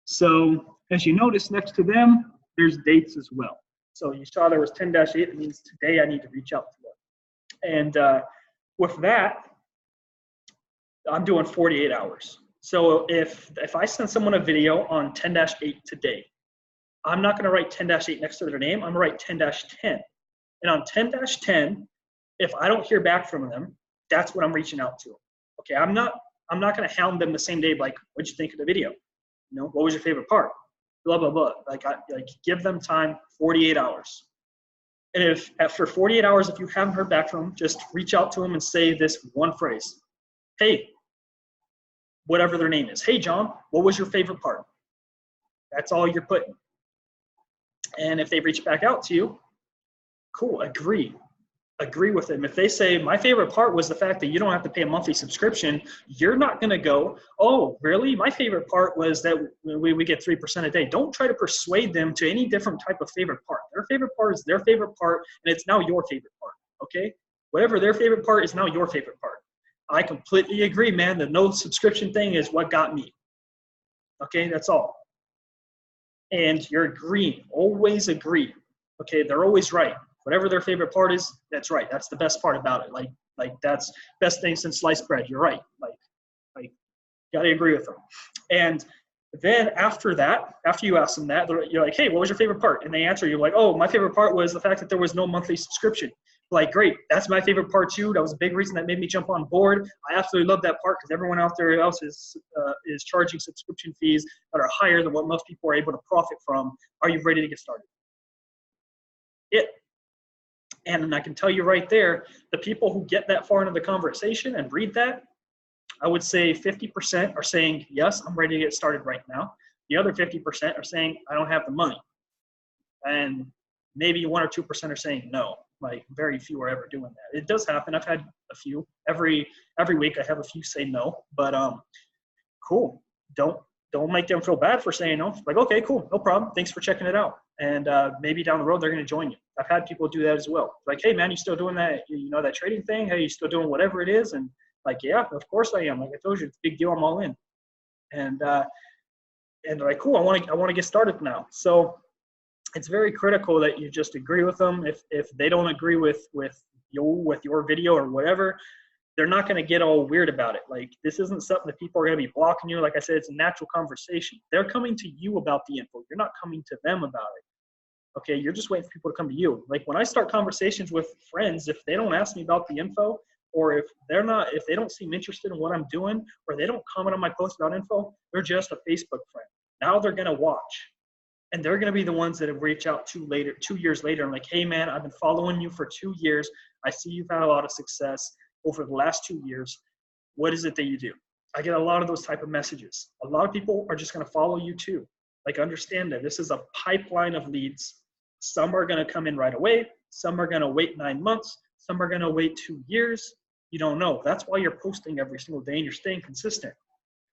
So as you notice, next to them, there's dates as well. So you saw there was 10-8. It means today I need to reach out to them. And with that, I'm doing 48 hours. So if I send someone a video on 10-8 today, I'm not going to write 10-8 next to their name. I'm going to write 10-10. And on 10-10, if I don't hear back from them, that's when I'm reaching out to them. Okay, I'm not going to hound them the same day, like, what'd you think of the video? You know, what was your favorite part? Blah, blah, blah. Like give them time, 48 hours. And if after 48 hours, if you haven't heard back from them, just reach out to them and say this one phrase. Hey, whatever their name is. Hey, John, what was your favorite part? That's all you're putting. And if they reach back out to you, cool, agree with them. If they say, my favorite part was the fact that you don't have to pay a monthly subscription, you're not going to go, oh, really? My favorite part was that we get 3% a day. Don't try to persuade them to any different type of favorite part. Their favorite part is their favorite part, and it's now your favorite part, okay? Whatever their favorite part is now your favorite part. I completely agree, man. The no subscription thing is what got me. Okay, that's all. And you're agreeing. Always agree. Okay, they're always right. Whatever their favorite part is, that's right. That's the best part about it. Like that's best thing since sliced bread. You're right. Like gotta agree with them. And then after that, after you ask them that, you're like, hey, what was your favorite part? And they answer you like, oh, my favorite part was the fact that there was no monthly subscription. Like, great, that's my favorite part too. That was a big reason that made me jump on board. I absolutely love that part because everyone out there else is charging subscription fees that are higher than what most people are able to profit from. Are you ready to get started? And I can tell you right there, the people who get that far into the conversation and read that, I would say 50% are saying, yes, I'm ready to get started right now. The other 50% are saying, I don't have the money. And maybe 1 or 2% are saying no. Like very few are ever doing that. It does happen. I've had a few. Every week I have a few say no. But cool. Don't make them feel bad for saying no. Like, okay, cool, no problem. Thanks for checking it out. And maybe down the road they're going to join you. I've had people do that as well. Like, hey man, you still doing that? You know, that trading thing? Hey, you still doing whatever it is? And like, yeah, of course I am. Like I told you, it's a big deal. I'm all in. And they're like, cool. I want to get started now. So it's very critical that you just agree with them. If they don't agree with your video or whatever, they're not going to get all weird about it. Like, this isn't something that people are going to be blocking you. Like I said, it's a natural conversation. They're coming to you about the info. You're not coming to them about it. Okay, you're just waiting for people to come to you. Like when I start conversations with friends, if they don't ask me about the info, or if they don't seem interested in what I'm doing, or they don't comment on my post about info, they're just a Facebook friend. Now they're going to watch. And they're going to be the ones that have reached out 2 years later. I'm like, hey man, I've been following you for 2 years. I see you've had a lot of success over the last 2 years. What is it that you do? I get a lot of those type of messages. A lot of people are just going to follow you too. Like, understand that this is a pipeline of leads. Some are going to come in right away. Some are going to wait 9 months. Some are going to wait 2 years. You don't know. That's why you're posting every single day and you're staying consistent.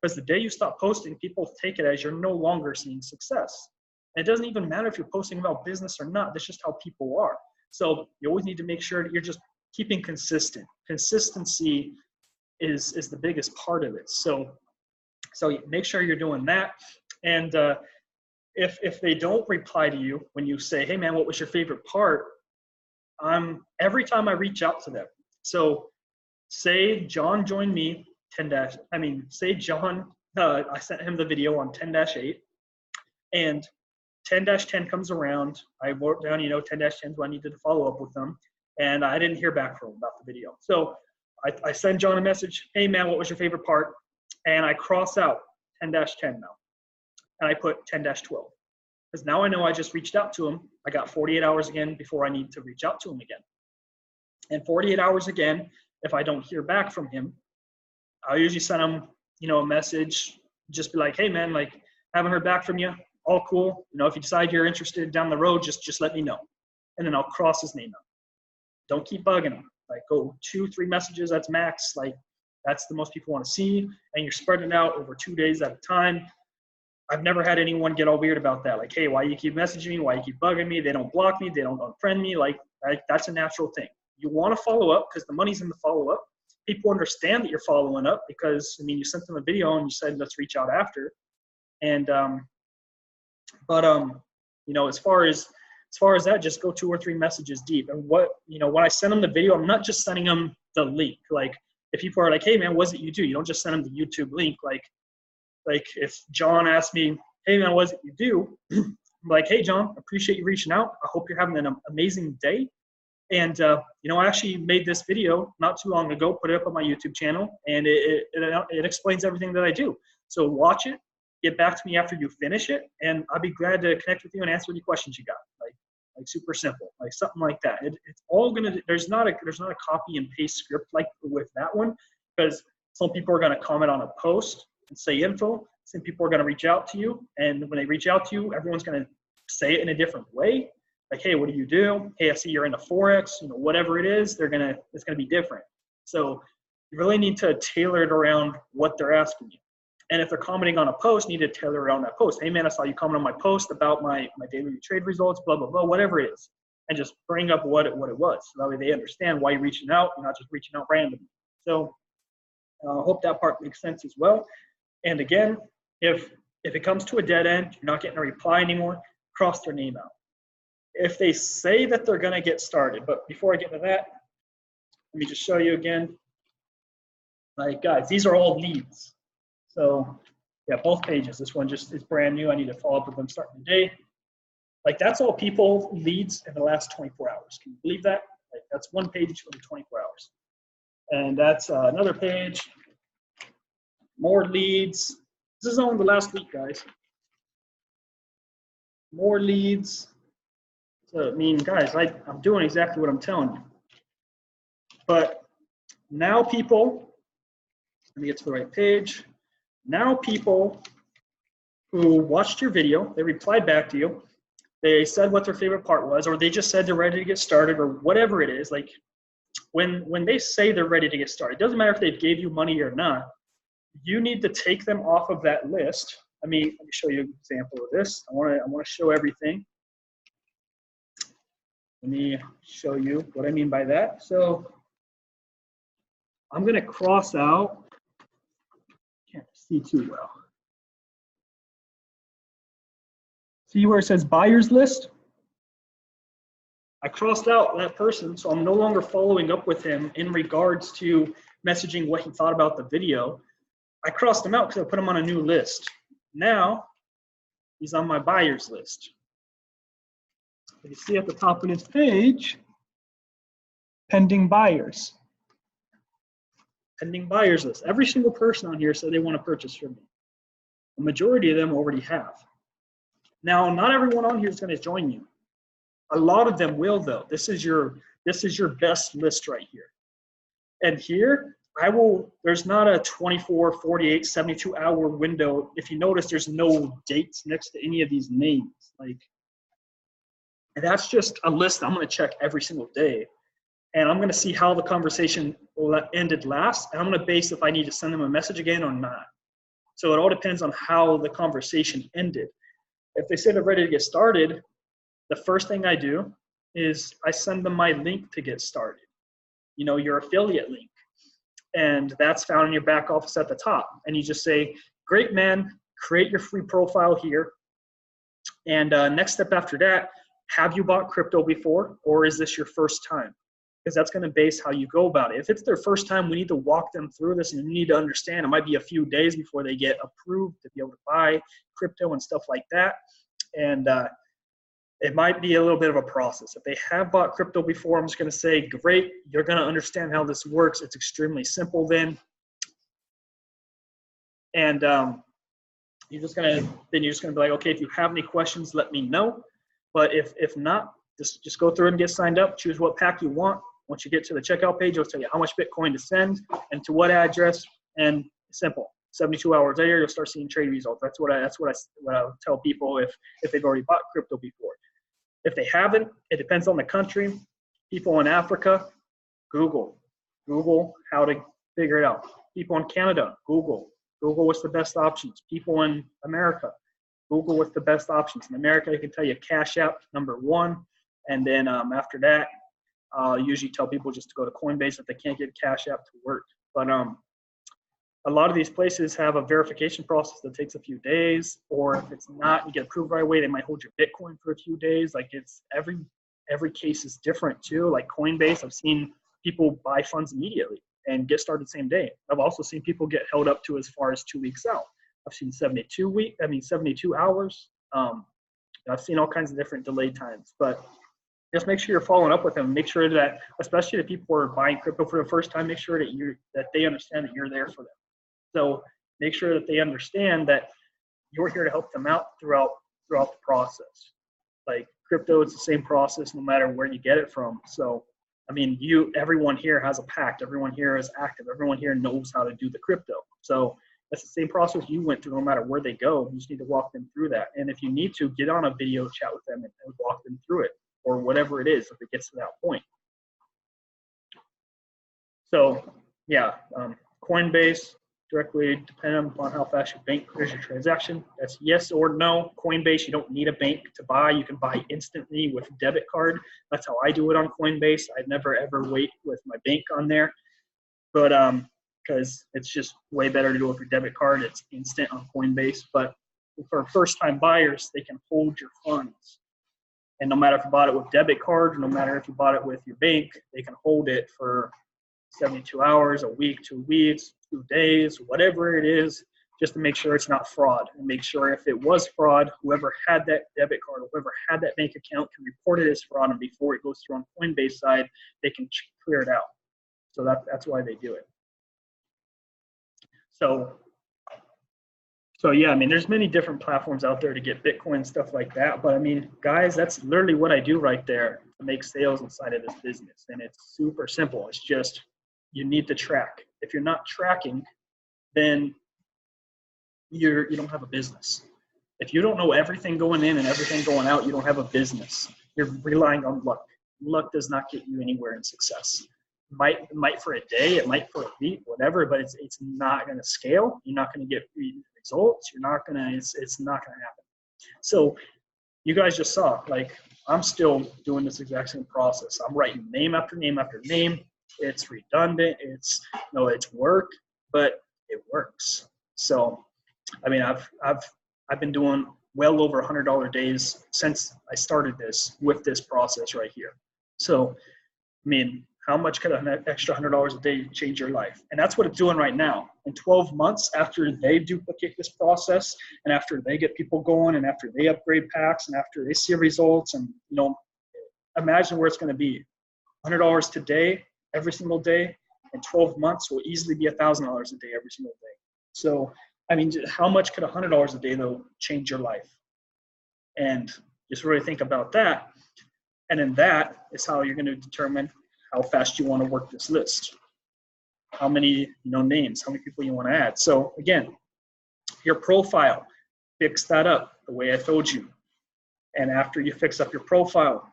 Because the day you stop posting, people take it as you're no longer seeing success. It doesn't even matter if you're posting about business or not. That's just how people are. So you always need to make sure that you're just keeping consistent. Consistency is the biggest part of it. So make sure you're doing that. And if they don't reply to you when you say, hey man, what was your favorite part? Every time I reach out to them. So say John joined me say John, I sent him the video on 10-8 and 10-10 comes around. I wrote down, 10-10 is when I needed to follow up with them. And I didn't hear back from him about the video. So I send John a message. Hey man, what was your favorite part? And I cross out 10-10 now. And I put 10-12. Because now I know I just reached out to him. I got 48 hours again before I need to reach out to him again. And 48 hours again, if I don't hear back from him, I'll usually send them, a message, just be like, hey man, like, haven't heard back from you. All cool. If you decide you're interested down the road, just let me know. And then I'll cross his name out. Don't keep bugging him. Like, go 2-3 messages, that's max. Like, that's the most people want to see. And you're spreading it out over 2 days at a time. I've never had anyone get all weird about that. Like, hey, why you keep messaging me? Why you keep bugging me? They don't block me. They don't unfriend me. Like, that's a natural thing. You want to follow up because the money's in the follow-up. People understand that you're following up because, you sent them a video and you said, let's reach out after. And, as far as that, just go 2 or 3 messages deep. And when I send them the video, I'm not just sending them the link. Like, if people are like, hey man, what is it you do? You don't just send them the YouTube link. Like if John asked me, hey man, what is it you do? I'm like, hey John, appreciate you reaching out. I hope you're having an amazing day. And, I actually made this video not too long ago, put it up on my YouTube channel, and it explains everything that I do. So watch it, get back to me after you finish it, and I'll be glad to connect with you and answer any questions you got. Like super simple, like something like that. It's all gonna. There's not a copy and paste script like with that one, because some people are gonna comment on a post and say info. Some people are gonna reach out to you, and when they reach out to you, everyone's gonna say it in a different way. Like, hey, what do you do? Hey, I see you're into Forex. Whatever it is, it's gonna be different. So you really need to tailor it around what they're asking you. And if they're commenting on a post, you need to tailor around that post. Hey man, I saw you comment on my post about my daily trade results, blah, blah, blah, whatever it is. And just bring up what it was. So that way they understand why you're reaching out. You're not just reaching out randomly. So I hope that part makes sense as well. And again, if it comes to a dead end, you're not getting a reply anymore, cross their name out. If they say that they're gonna get started, but before I get into that, let me just show you again. Like guys, these are all leads. So yeah, both pages. This one just is brand new. I need to follow up with them starting today. Like that's all people leads in the last 24 hours. Can you believe that? Like that's one page for the 24 hours. And that's another page. More leads. This is only the last week, guys. More leads. So guys, I'm doing exactly what I'm telling you. But now people, let me get to the right page. Now people who watched your video, they replied back to you, they said what their favorite part was, or they just said they're ready to get started, or whatever it is. Like when they say they're ready to get started, it doesn't matter if they gave you money or not, you need to take them off of that list. Let me show you an example of this. I want to show everything. Let me show you what I mean by that. So I'm going to cross out, can't see too well. See where it says buyers list? I crossed out that person, so I'm no longer following up with him in regards to messaging what he thought about the video. I crossed him out because I put him on a new list. Now, he's on my buyers list. You see at the top of this page, pending buyers. Pending buyers list. Every single person on here said they want to purchase from me. The majority of them already have. Now, not everyone on here is going to join you. A lot of them will, though. This is your best list right here. And here, there's not a 24, 48, 72 hour window. If you notice, there's no dates next to any of these names. And that's just a list I'm going to check every single day. And I'm going to see how the conversation ended last. And I'm going to base if I need to send them a message again or not. So it all depends on how the conversation ended. If they say they're ready to get started, the first thing I do is I send them my link to get started. Your affiliate link. And that's found in your back office at the top. And you just say, great man, create your free profile here. And next step after that, have you bought crypto before, or is this your first time? Because that's going to base how you go about it. If it's their first time, we need to walk them through this, and you need to understand it might be a few days before they get approved to be able to buy crypto and stuff like that. And it might be a little bit of a process. If they have bought crypto before, I'm just going to say, great, you're going to understand how this works. It's extremely simple then. And you're just going to be like, okay, if you have any questions, let me know. But if not, just go through and get signed up, choose what pack you want. Once you get to the checkout page, it'll tell you how much Bitcoin to send and to what address, And simple. 72 hours later, you'll start seeing trade results. That's what I would tell people if they've already bought crypto before. If they haven't, it depends on the country. People in Africa, Google how to figure it out. People in Canada, Google what's the best options. People in America, Google what's the best options. In America, I can tell you Cash App, #1. And then after that, I'll usually tell people just to go to Coinbase if they can't get Cash App to work. But a lot of these places have a verification process that takes a few days, or if it's not, you get approved right away, they might hold your Bitcoin for a few days. Like it's every case is different too. Like Coinbase, I've seen people buy funds immediately and get started same day. I've also seen people get held up to as far as 2 weeks out. I've seen 72 hours. I've seen all kinds of different delay times, but just make sure you're following up with them. Make sure that, especially the people who are buying crypto for the first time, make sure that they understand that you're there for them. So make sure that they understand that you're here to help them out throughout the process. Like crypto, it's the same process no matter where you get it from. So, I mean, everyone here has a pact. Everyone here is active. Everyone here knows how to do the crypto. So that's the same process you went through no matter where they go. You just need to walk them through that. And if you need to, get on a video chat with them and walk them through it, or whatever it is if it gets to that point. So yeah, Coinbase, directly depending upon how fast your bank clears your transaction. That's yes or no. Coinbase, you don't need a bank to buy. You can buy instantly with a debit card. That's how I do it on Coinbase. I never ever wait with my bank on there, but because it's just way better to do it with your debit card. It's instant on Coinbase. But for first-time buyers, they can hold your funds. And no matter if you bought it with debit card, no matter if you bought it with your bank, they can hold it for 72 hours, a week, 2 weeks, 2 days, whatever it is, just to make sure it's not fraud. And make sure if it was fraud, whoever had that debit card, whoever had that bank account can report it as fraud. And before it goes through on Coinbase side, they can clear it out. So that's why they do it. So yeah, I mean, there's many different platforms out there to get Bitcoin and stuff like that. But I mean, guys, that's literally what I do right there to make sales inside of this business. And it's super simple. It's just, you need to track. If you're not tracking, then you don't have a business. If you don't know everything going in and everything going out, you don't have a business. You're relying on luck. Luck does not get you anywhere in success. It might for a day, it might for a week, whatever, but it's not going to scale. You're not going to get results. It's not going to happen. So you guys just saw, like, I'm still doing this exact same process. I'm writing name after name after name. It's redundant. It's work, but it works. So, I mean, I've been doing well over $100 days since I started this with this process right here. So, I mean, how much could an extra $100 a day change your life? And that's what it's doing right now. In 12 months, after they duplicate this process, and after they get people going, and after they upgrade packs, and after they see results, and imagine where it's going to be. $100 today, every single day, in 12 months will easily be $1,000 a day every single day. So, I mean, how much could $100 a day though change your life? And just really think about that. And then that is how you're going to determine how fast you want to work this list, how many names, how many people you want to add. So again, your profile, fix that up the way I told you. And after you fix up your profile,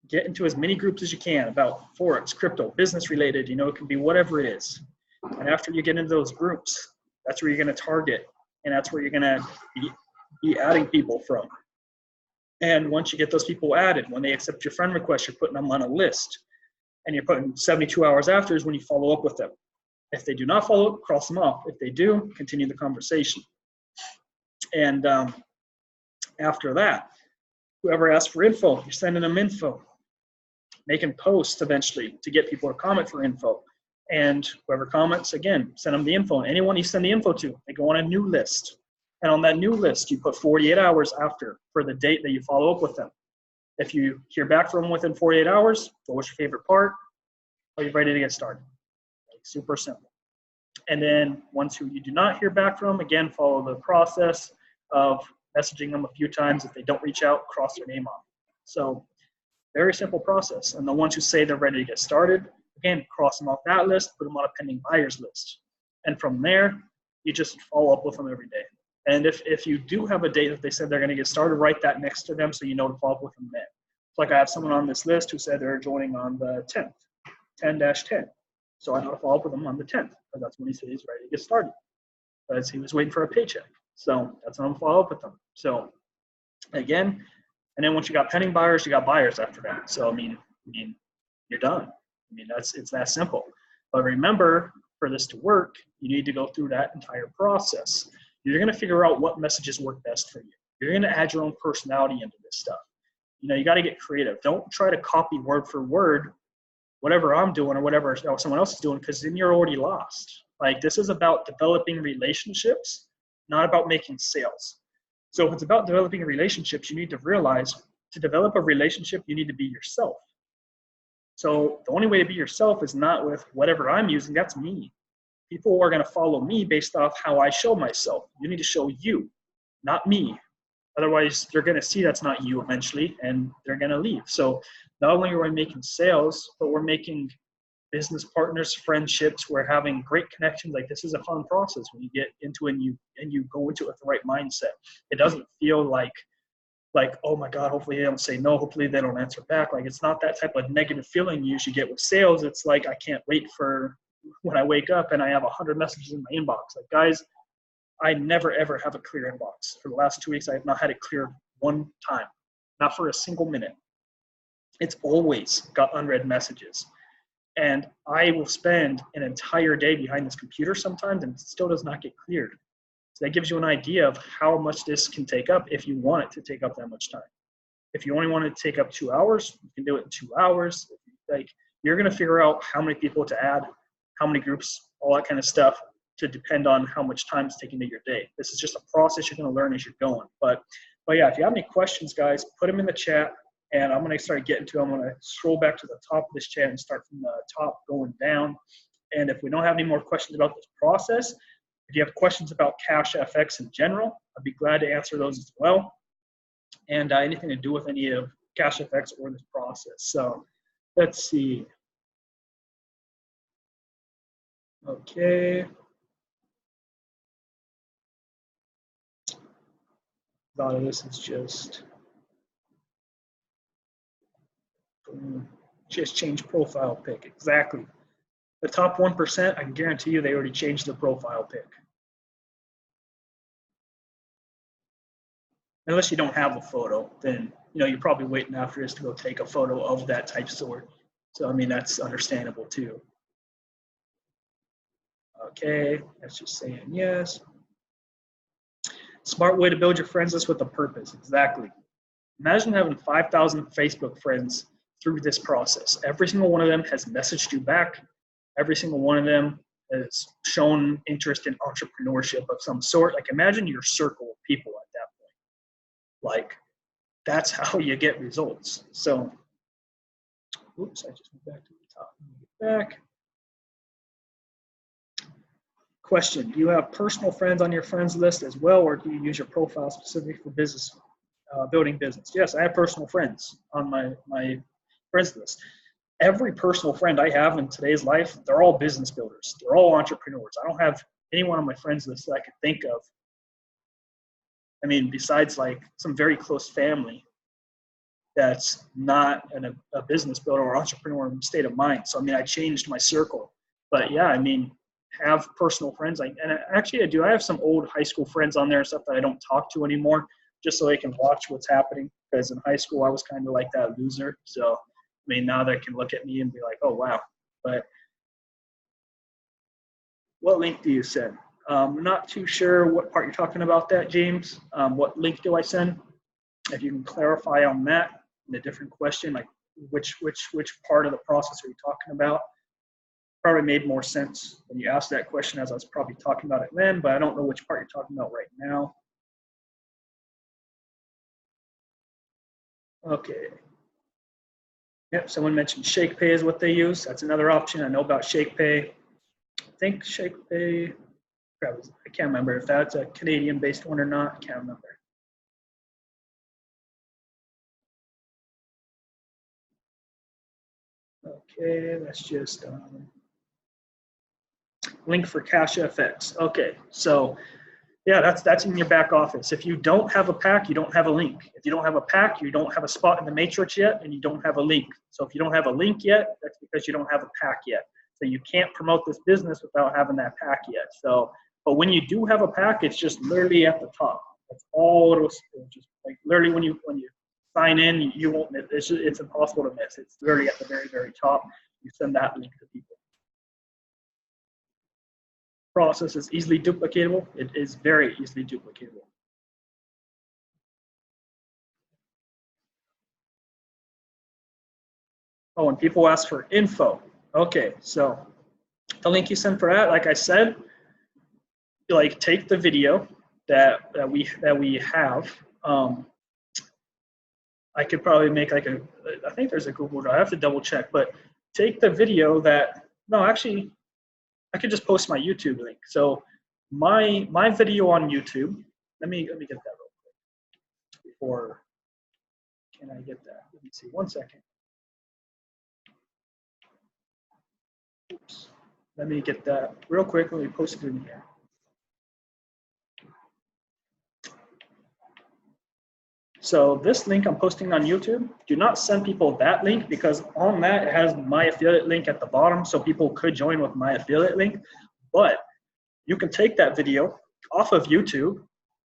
get into as many groups as you can about Forex, crypto, business related, it can be whatever it is. And after you get into those groups, that's where you're going to target, and that's where you're going to be adding people from. And once you get those people added, when they accept your friend request, you're putting them on a list. And you're putting 72 hours after is when you follow up with them. If they do not follow up, cross them off. If they do, continue the conversation. And after that, whoever asks for info, you're sending them info. Making posts eventually to get people to comment for info. And whoever comments, again, send them the info. And anyone you send the info to, they go on a new list. And on that new list, you put 48 hours after for the date that you follow up with them. If you hear back from them within 48 hours, what was your favorite part? Are you ready to get started? Super simple. And then once you do not hear back from them, again, follow the process of messaging them a few times. If they don't reach out, cross their name off. So very simple process. And the ones who say they're ready to get started, again, cross them off that list, put them on a pending buyers list. And from there, you just follow up with them every day. And if you do have a date that they said they're going to get started, write that next to them so you know to follow up with them then. It's like I have someone on this list who said they're joining on the 10th, 10-10. So I know to follow up with them on the 10th, because that's when he said he's ready to get started. Because he was waiting for a paycheck. So that's when I'm follow up with them. So again, and then once you got pending buyers, you got buyers after that. So I mean, you're done. I mean, it's that simple. But remember, for this to work, you need to go through that entire process. You're going to figure out what messages work best for you. You're going to add your own personality into this stuff. You know, you got to get creative. Don't try to copy word for word whatever I'm doing or whatever someone else is doing, because then you're already lost. Like, this is about developing relationships, not about making sales. So if it's about developing relationships, you need to realize to develop a relationship, you need to be yourself. So the only way to be yourself is not with whatever I'm using. That's me. People are going to follow me based off how I show myself. You need to show you, not me. Otherwise, they're going to see that's not you eventually, and they're going to leave. So not only are we making sales, but we're making business partners, friendships. We're having great connections. Like, this is a fun process when you get into it and you go into it with the right mindset. It doesn't feel like, oh my God, hopefully they don't say no. Hopefully they don't answer back. Like, it's not that type of negative feeling you usually get with sales. It's like, I can't wait for when I wake up and I have 100 messages in my inbox. Like, guys, I never, ever have a clear inbox. For the last 2 weeks, I have not had it cleared one time, not for a single minute. It's always got unread messages. And I will spend an entire day behind this computer sometimes, and it still does not get cleared. So that gives you an idea of how much this can take up if you want it to take up that much time. If you only want it to take up 2 hours, you can do it in 2 hours. Like, you're going to figure out how many people to add, how many groups, all that kind of stuff, to depend on how much time it's taking to your day. This is just a process you're going to learn as you're going. But yeah, if you have any questions, guys, put them in the chat, and I'm going to start getting to them. I'm going to scroll back to the top of this chat and start from the top going down. And if we don't have any more questions about this process, if you have questions about CashFX in general, I'd be glad to answer those as well. And anything to do with any of CashFX or this process. So let's see. Okay. A lot of this is just change profile pic. Exactly. The top 1%, I can guarantee you they already changed their profile pic. Unless you don't have a photo, then you're probably waiting after this to go take a photo of that type sort. So I mean, that's understandable too. Okay, that's just saying yes. Smart way to build your friends list with a purpose. Exactly. Imagine having 5,000 Facebook friends through this process. Every single one of them has messaged you back. Every single one of them has shown interest in entrepreneurship of some sort. Like, imagine your circle of people at that point. Like, that's how you get results. So, oops, I just went back to the top. Back. Question, do you have personal friends on your friends list as well, or do you use your profile specifically for business, building business? Yes, I have personal friends on my friends list. Every personal friend I have in today's life, they're all business builders. They're all entrepreneurs. I don't have anyone on my friends list that I could think of. I mean, besides like some very close family that's not a business builder or entrepreneur state of mind. So, I mean, I changed my circle. But yeah, I mean, have personal friends. And actually I do. I have some old high school friends on there and stuff that I don't talk to anymore, just so they can watch what's happening. Because in high school, I was kind of like that loser. So, I mean, now they can look at me and be like, oh, wow. But what link do you send? I'm not too sure what part you're talking about that, James. What link do I send? If you can clarify on that in a different question, like which part of the process are you talking about? Probably made more sense when you asked that question, as I was probably talking about it then, but I don't know which part you're talking about right now. Okay. Yep, someone mentioned ShakePay is what they use. That's another option. I know about ShakePay. I think ShakePay, I can't remember if that's a Canadian-based one or not. I can't remember. Okay, that's just link for CashFX. Okay, so yeah, that's in your back office. If you don't have a pack, you don't have a link. If you don't have a pack, you don't have a spot in the matrix yet, and you don't have a link. So if you don't have a link yet, that's because you don't have a pack yet. So you can't promote this business without having that pack yet. So, but when you do have a pack, it's just literally at the top. That's all it'll just like literally when you sign in, you won't miss. It's impossible to miss. It's literally at the very, very top. You send that link to people. Process is easily duplicatable. It is very easily duplicatable. Oh, and people ask for info. Okay, so the link you send for that, like I said, like take the video that we have. I could probably make like a, I think there's a Google Drive. I have to double check, but take the video that, no, actually, I could just post my YouTube link. So my video on YouTube, let me get that real quick before, can I get that? Let me see, 1 second. Oops. Let me get that real quick. Let me post it in here. So this link I'm posting on YouTube, do not send people that link because on that it has my affiliate link at the bottom, so people could join with my affiliate link. But you can take that video off of YouTube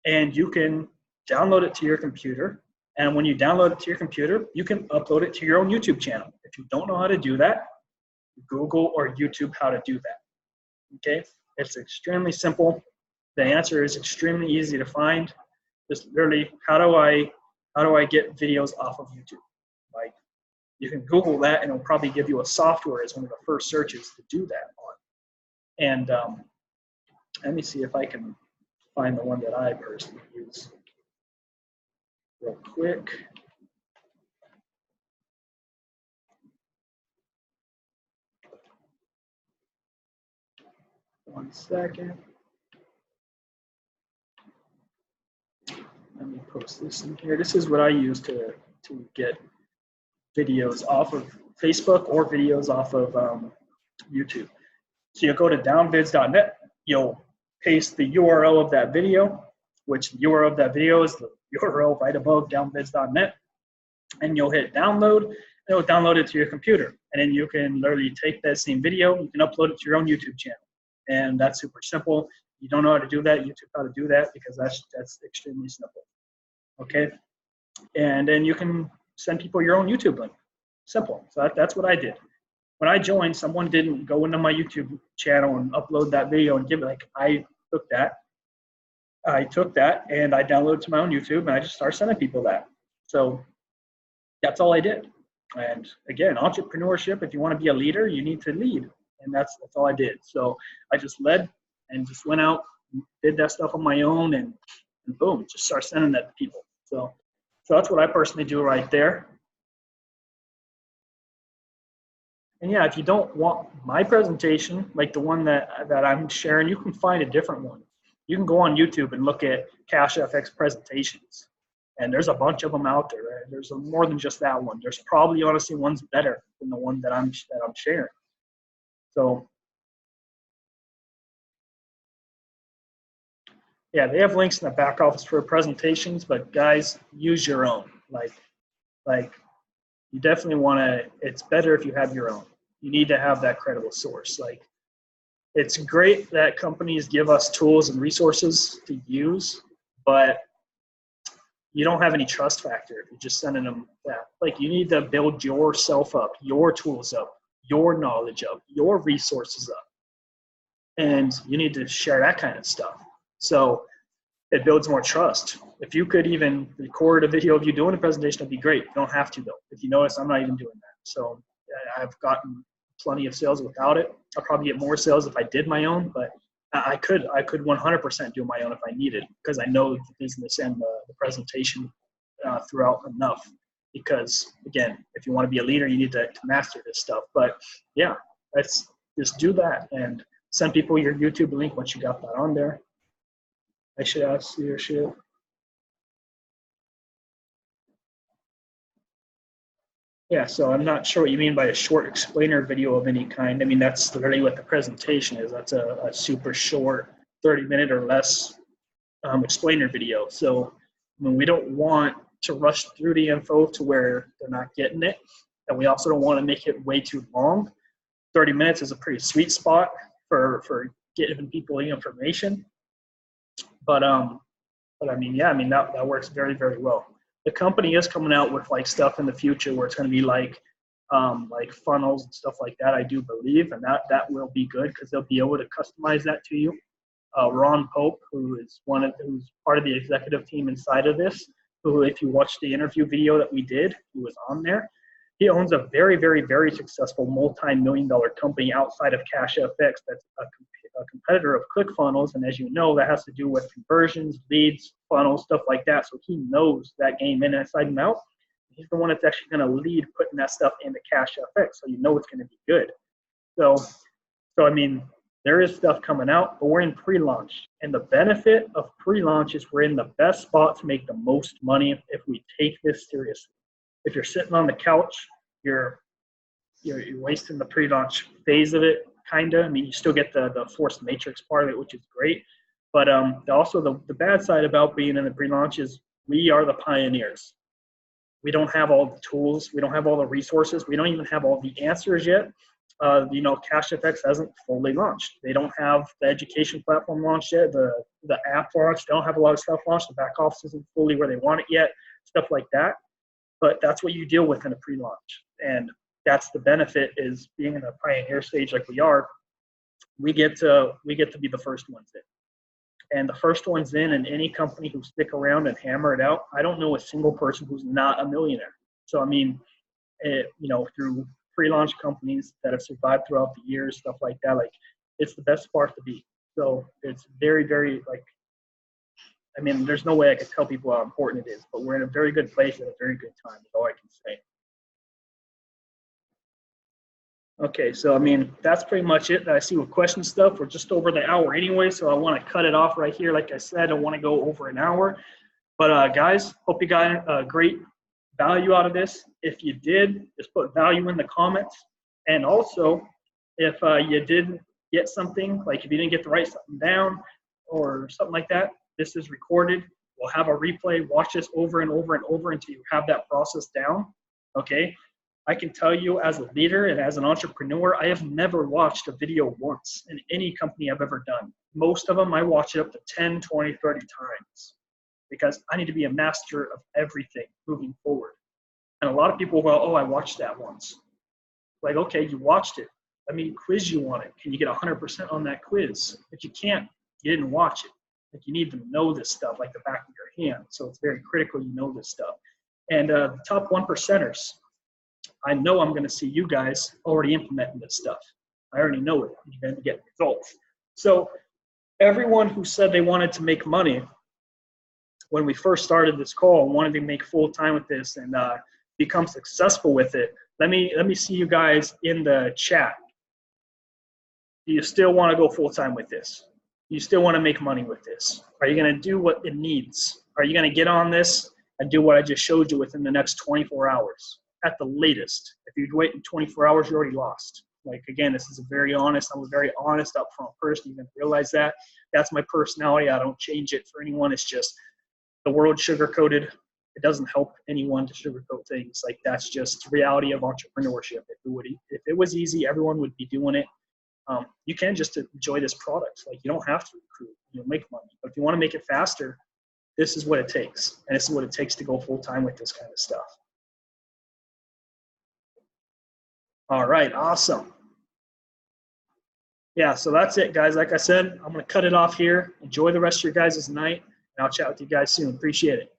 and you can download it to your computer. And when you download it to your computer, you can upload it to your own YouTube channel. If you don't know how to do that, Google or YouTube how to do that. Okay, it's extremely simple. The answer is extremely easy to find. Just literally, how do I get videos off of YouTube? Like, you can Google that and it'll probably give you a software as one of the first searches to do that on. And let me see if I can find the one that I personally use real quick. One second. Let me post this in here. This is what I use to get videos off of Facebook or videos off of YouTube. So you'll go to downvids.net. You'll paste the URL of that video, which the URL of that video is the URL right above downvids.net. And you'll hit download, and it'll download it to your computer. And then you can literally take that same video, you can upload it to your own YouTube channel. And that's super simple. You don't know how to do that, YouTube how to do that, because that's extremely simple. Okay? And then you can send people your own YouTube link. Simple. So that's what I did. When I joined, someone didn't go into my YouTube channel and upload that video and give it. Like, I took that and I downloaded it to my own YouTube and I just started sending people that. So that's all I did. And again, entrepreneurship, if you want to be a leader, you need to lead. And that's all I did. So I just led and just went out, did that stuff on my own, and boom, just start sending that to people. So that's what I personally do right there. And yeah, if you don't want my presentation, like the one that I'm sharing, you can find a different one. You can go on YouTube and look at CashFX presentations. And there's a bunch of them out there. Right? There's more than just that one. There's probably honestly one's better than the one that I'm sharing. So yeah, they have links in the back office for presentations, but guys, use your own. Like you definitely want to, it's better if you have your own. You need to have that credible source. Like, it's great that companies give us tools and resources to use, but you don't have any trust factor if you're just sending them that. Like, you need to build yourself up, your tools up, your knowledge up, your resources up. And you need to share that kind of stuff. So it builds more trust. If you could even record a video of you doing a presentation, that'd be great. You don't have to, though. If you notice, I'm not even doing that. So I've gotten plenty of sales without it. I'll probably get more sales if I did my own, but I could 100% do my own if I needed, because I know the business and the presentation throughout enough. Because again, if you want to be a leader, you need to master this stuff. But yeah, let's just do that and send people your YouTube link once you got that on there. I should ask your shit. Yeah, so I'm not sure what you mean by a short explainer video of any kind. I mean, that's literally what the presentation is. That's a super short, 30-minute or less explainer video. So I mean, we don't want to rush through the info to where they're not getting it. And we also don't want to make it way too long. 30 minutes is a pretty sweet spot for giving people the information. But I mean, yeah, I mean, that works very, very well. The company is coming out with like stuff in the future where it's going to be like funnels and stuff like that, I do believe, and that will be good because they'll be able to customize that to you. Ron Pope, who's part of the executive team inside of this, who, if you watch the interview video that we did, he was on there. He owns a very, very, very successful multi-million-dollar company outside of CashFX that's a competitor of ClickFunnels, and as you know, that has to do with conversions, leads, funnels, stuff like that. So he knows that game inside and out. He's the one that's actually going to lead putting that stuff into CashFX, so you know it's going to be good. So I mean, there is stuff coming out, but we're in pre-launch, and the benefit of pre-launch is we're in the best spot to make the most money if we take this seriously. If you're sitting on the couch, you're wasting the pre-launch phase of it, kind of. I mean, you still get the forced matrix part of it, which is great. But also the bad side about being in the pre-launch is we are the pioneers. We don't have all the tools. We don't have all the resources. We don't even have all the answers yet. CashFX hasn't fully launched. They don't have the education platform launched yet. The app launched. They don't have a lot of stuff launched. The back office isn't fully where they want it yet. Stuff like that. But that's what you deal with in a pre-launch. And that's the benefit, is being in a pioneer stage like we are. We get to be the first ones in. And the first ones in, and any company who stick around and hammer it out, I don't know a single person who's not a millionaire. So I mean, through pre-launch companies that have survived throughout the years, stuff like that, like, it's the best spot to be. So it's very, very, like, I mean, there's no way I could tell people how important it is, but we're in a very good place at a very good time, is all I can say. Okay, so I mean, that's pretty much it that I see with question stuff. We're just over the hour anyway, so I want to cut it off right here. Like I said, I don't want to go over an hour. But guys, hope you got great value out of this. If you did, just put value in the comments. And also, if you didn't get something, like if you didn't get to write something down or something like that, this is recorded. We'll have a replay. Watch this over and over and over until you have that process down, okay? I can tell you, as a leader and as an entrepreneur, I have never watched a video once in any company I've ever done. Most of them, I watch it up to 10, 20, 30 times because I need to be a master of everything moving forward. And a lot of people go, oh, I watched that once. Like, okay, you watched it. Let me quiz you on it. Can you get 100% on that quiz? If you can't, you didn't watch it. Like, you need to know this stuff like the back of your hand. So it's very critical you know this stuff. And the top 1%ers, I know I'm going to see you guys already implementing this stuff. I already know it. You're going to get results. So everyone who said they wanted to make money when we first started this call and wanted to make full time with this and become successful with it, let me see you guys in the chat. Do you still want to go full time with this? You still want to make money with this? Are you going to do what it needs? Are you going to get on this and do what I just showed you within the next 24 hours at the latest? If you wait in 24 hours, you're already lost. Like, again, this is I'm a very honest, upfront person. You can realize that. That's my personality. I don't change it for anyone. It's just the world sugar-coated. It doesn't help anyone to sugarcoat things. Like, that's just the reality of entrepreneurship. If it was easy, everyone would be doing it. You can just enjoy this product. Like, you don't have to recruit, make money. But if you want to make it faster, this is what it takes. And this is what it takes to go full time with this kind of stuff. All right, awesome. Yeah, so that's it, guys. Like I said, I'm going to cut it off here. Enjoy the rest of your guys' night, and I'll chat with you guys soon. Appreciate it.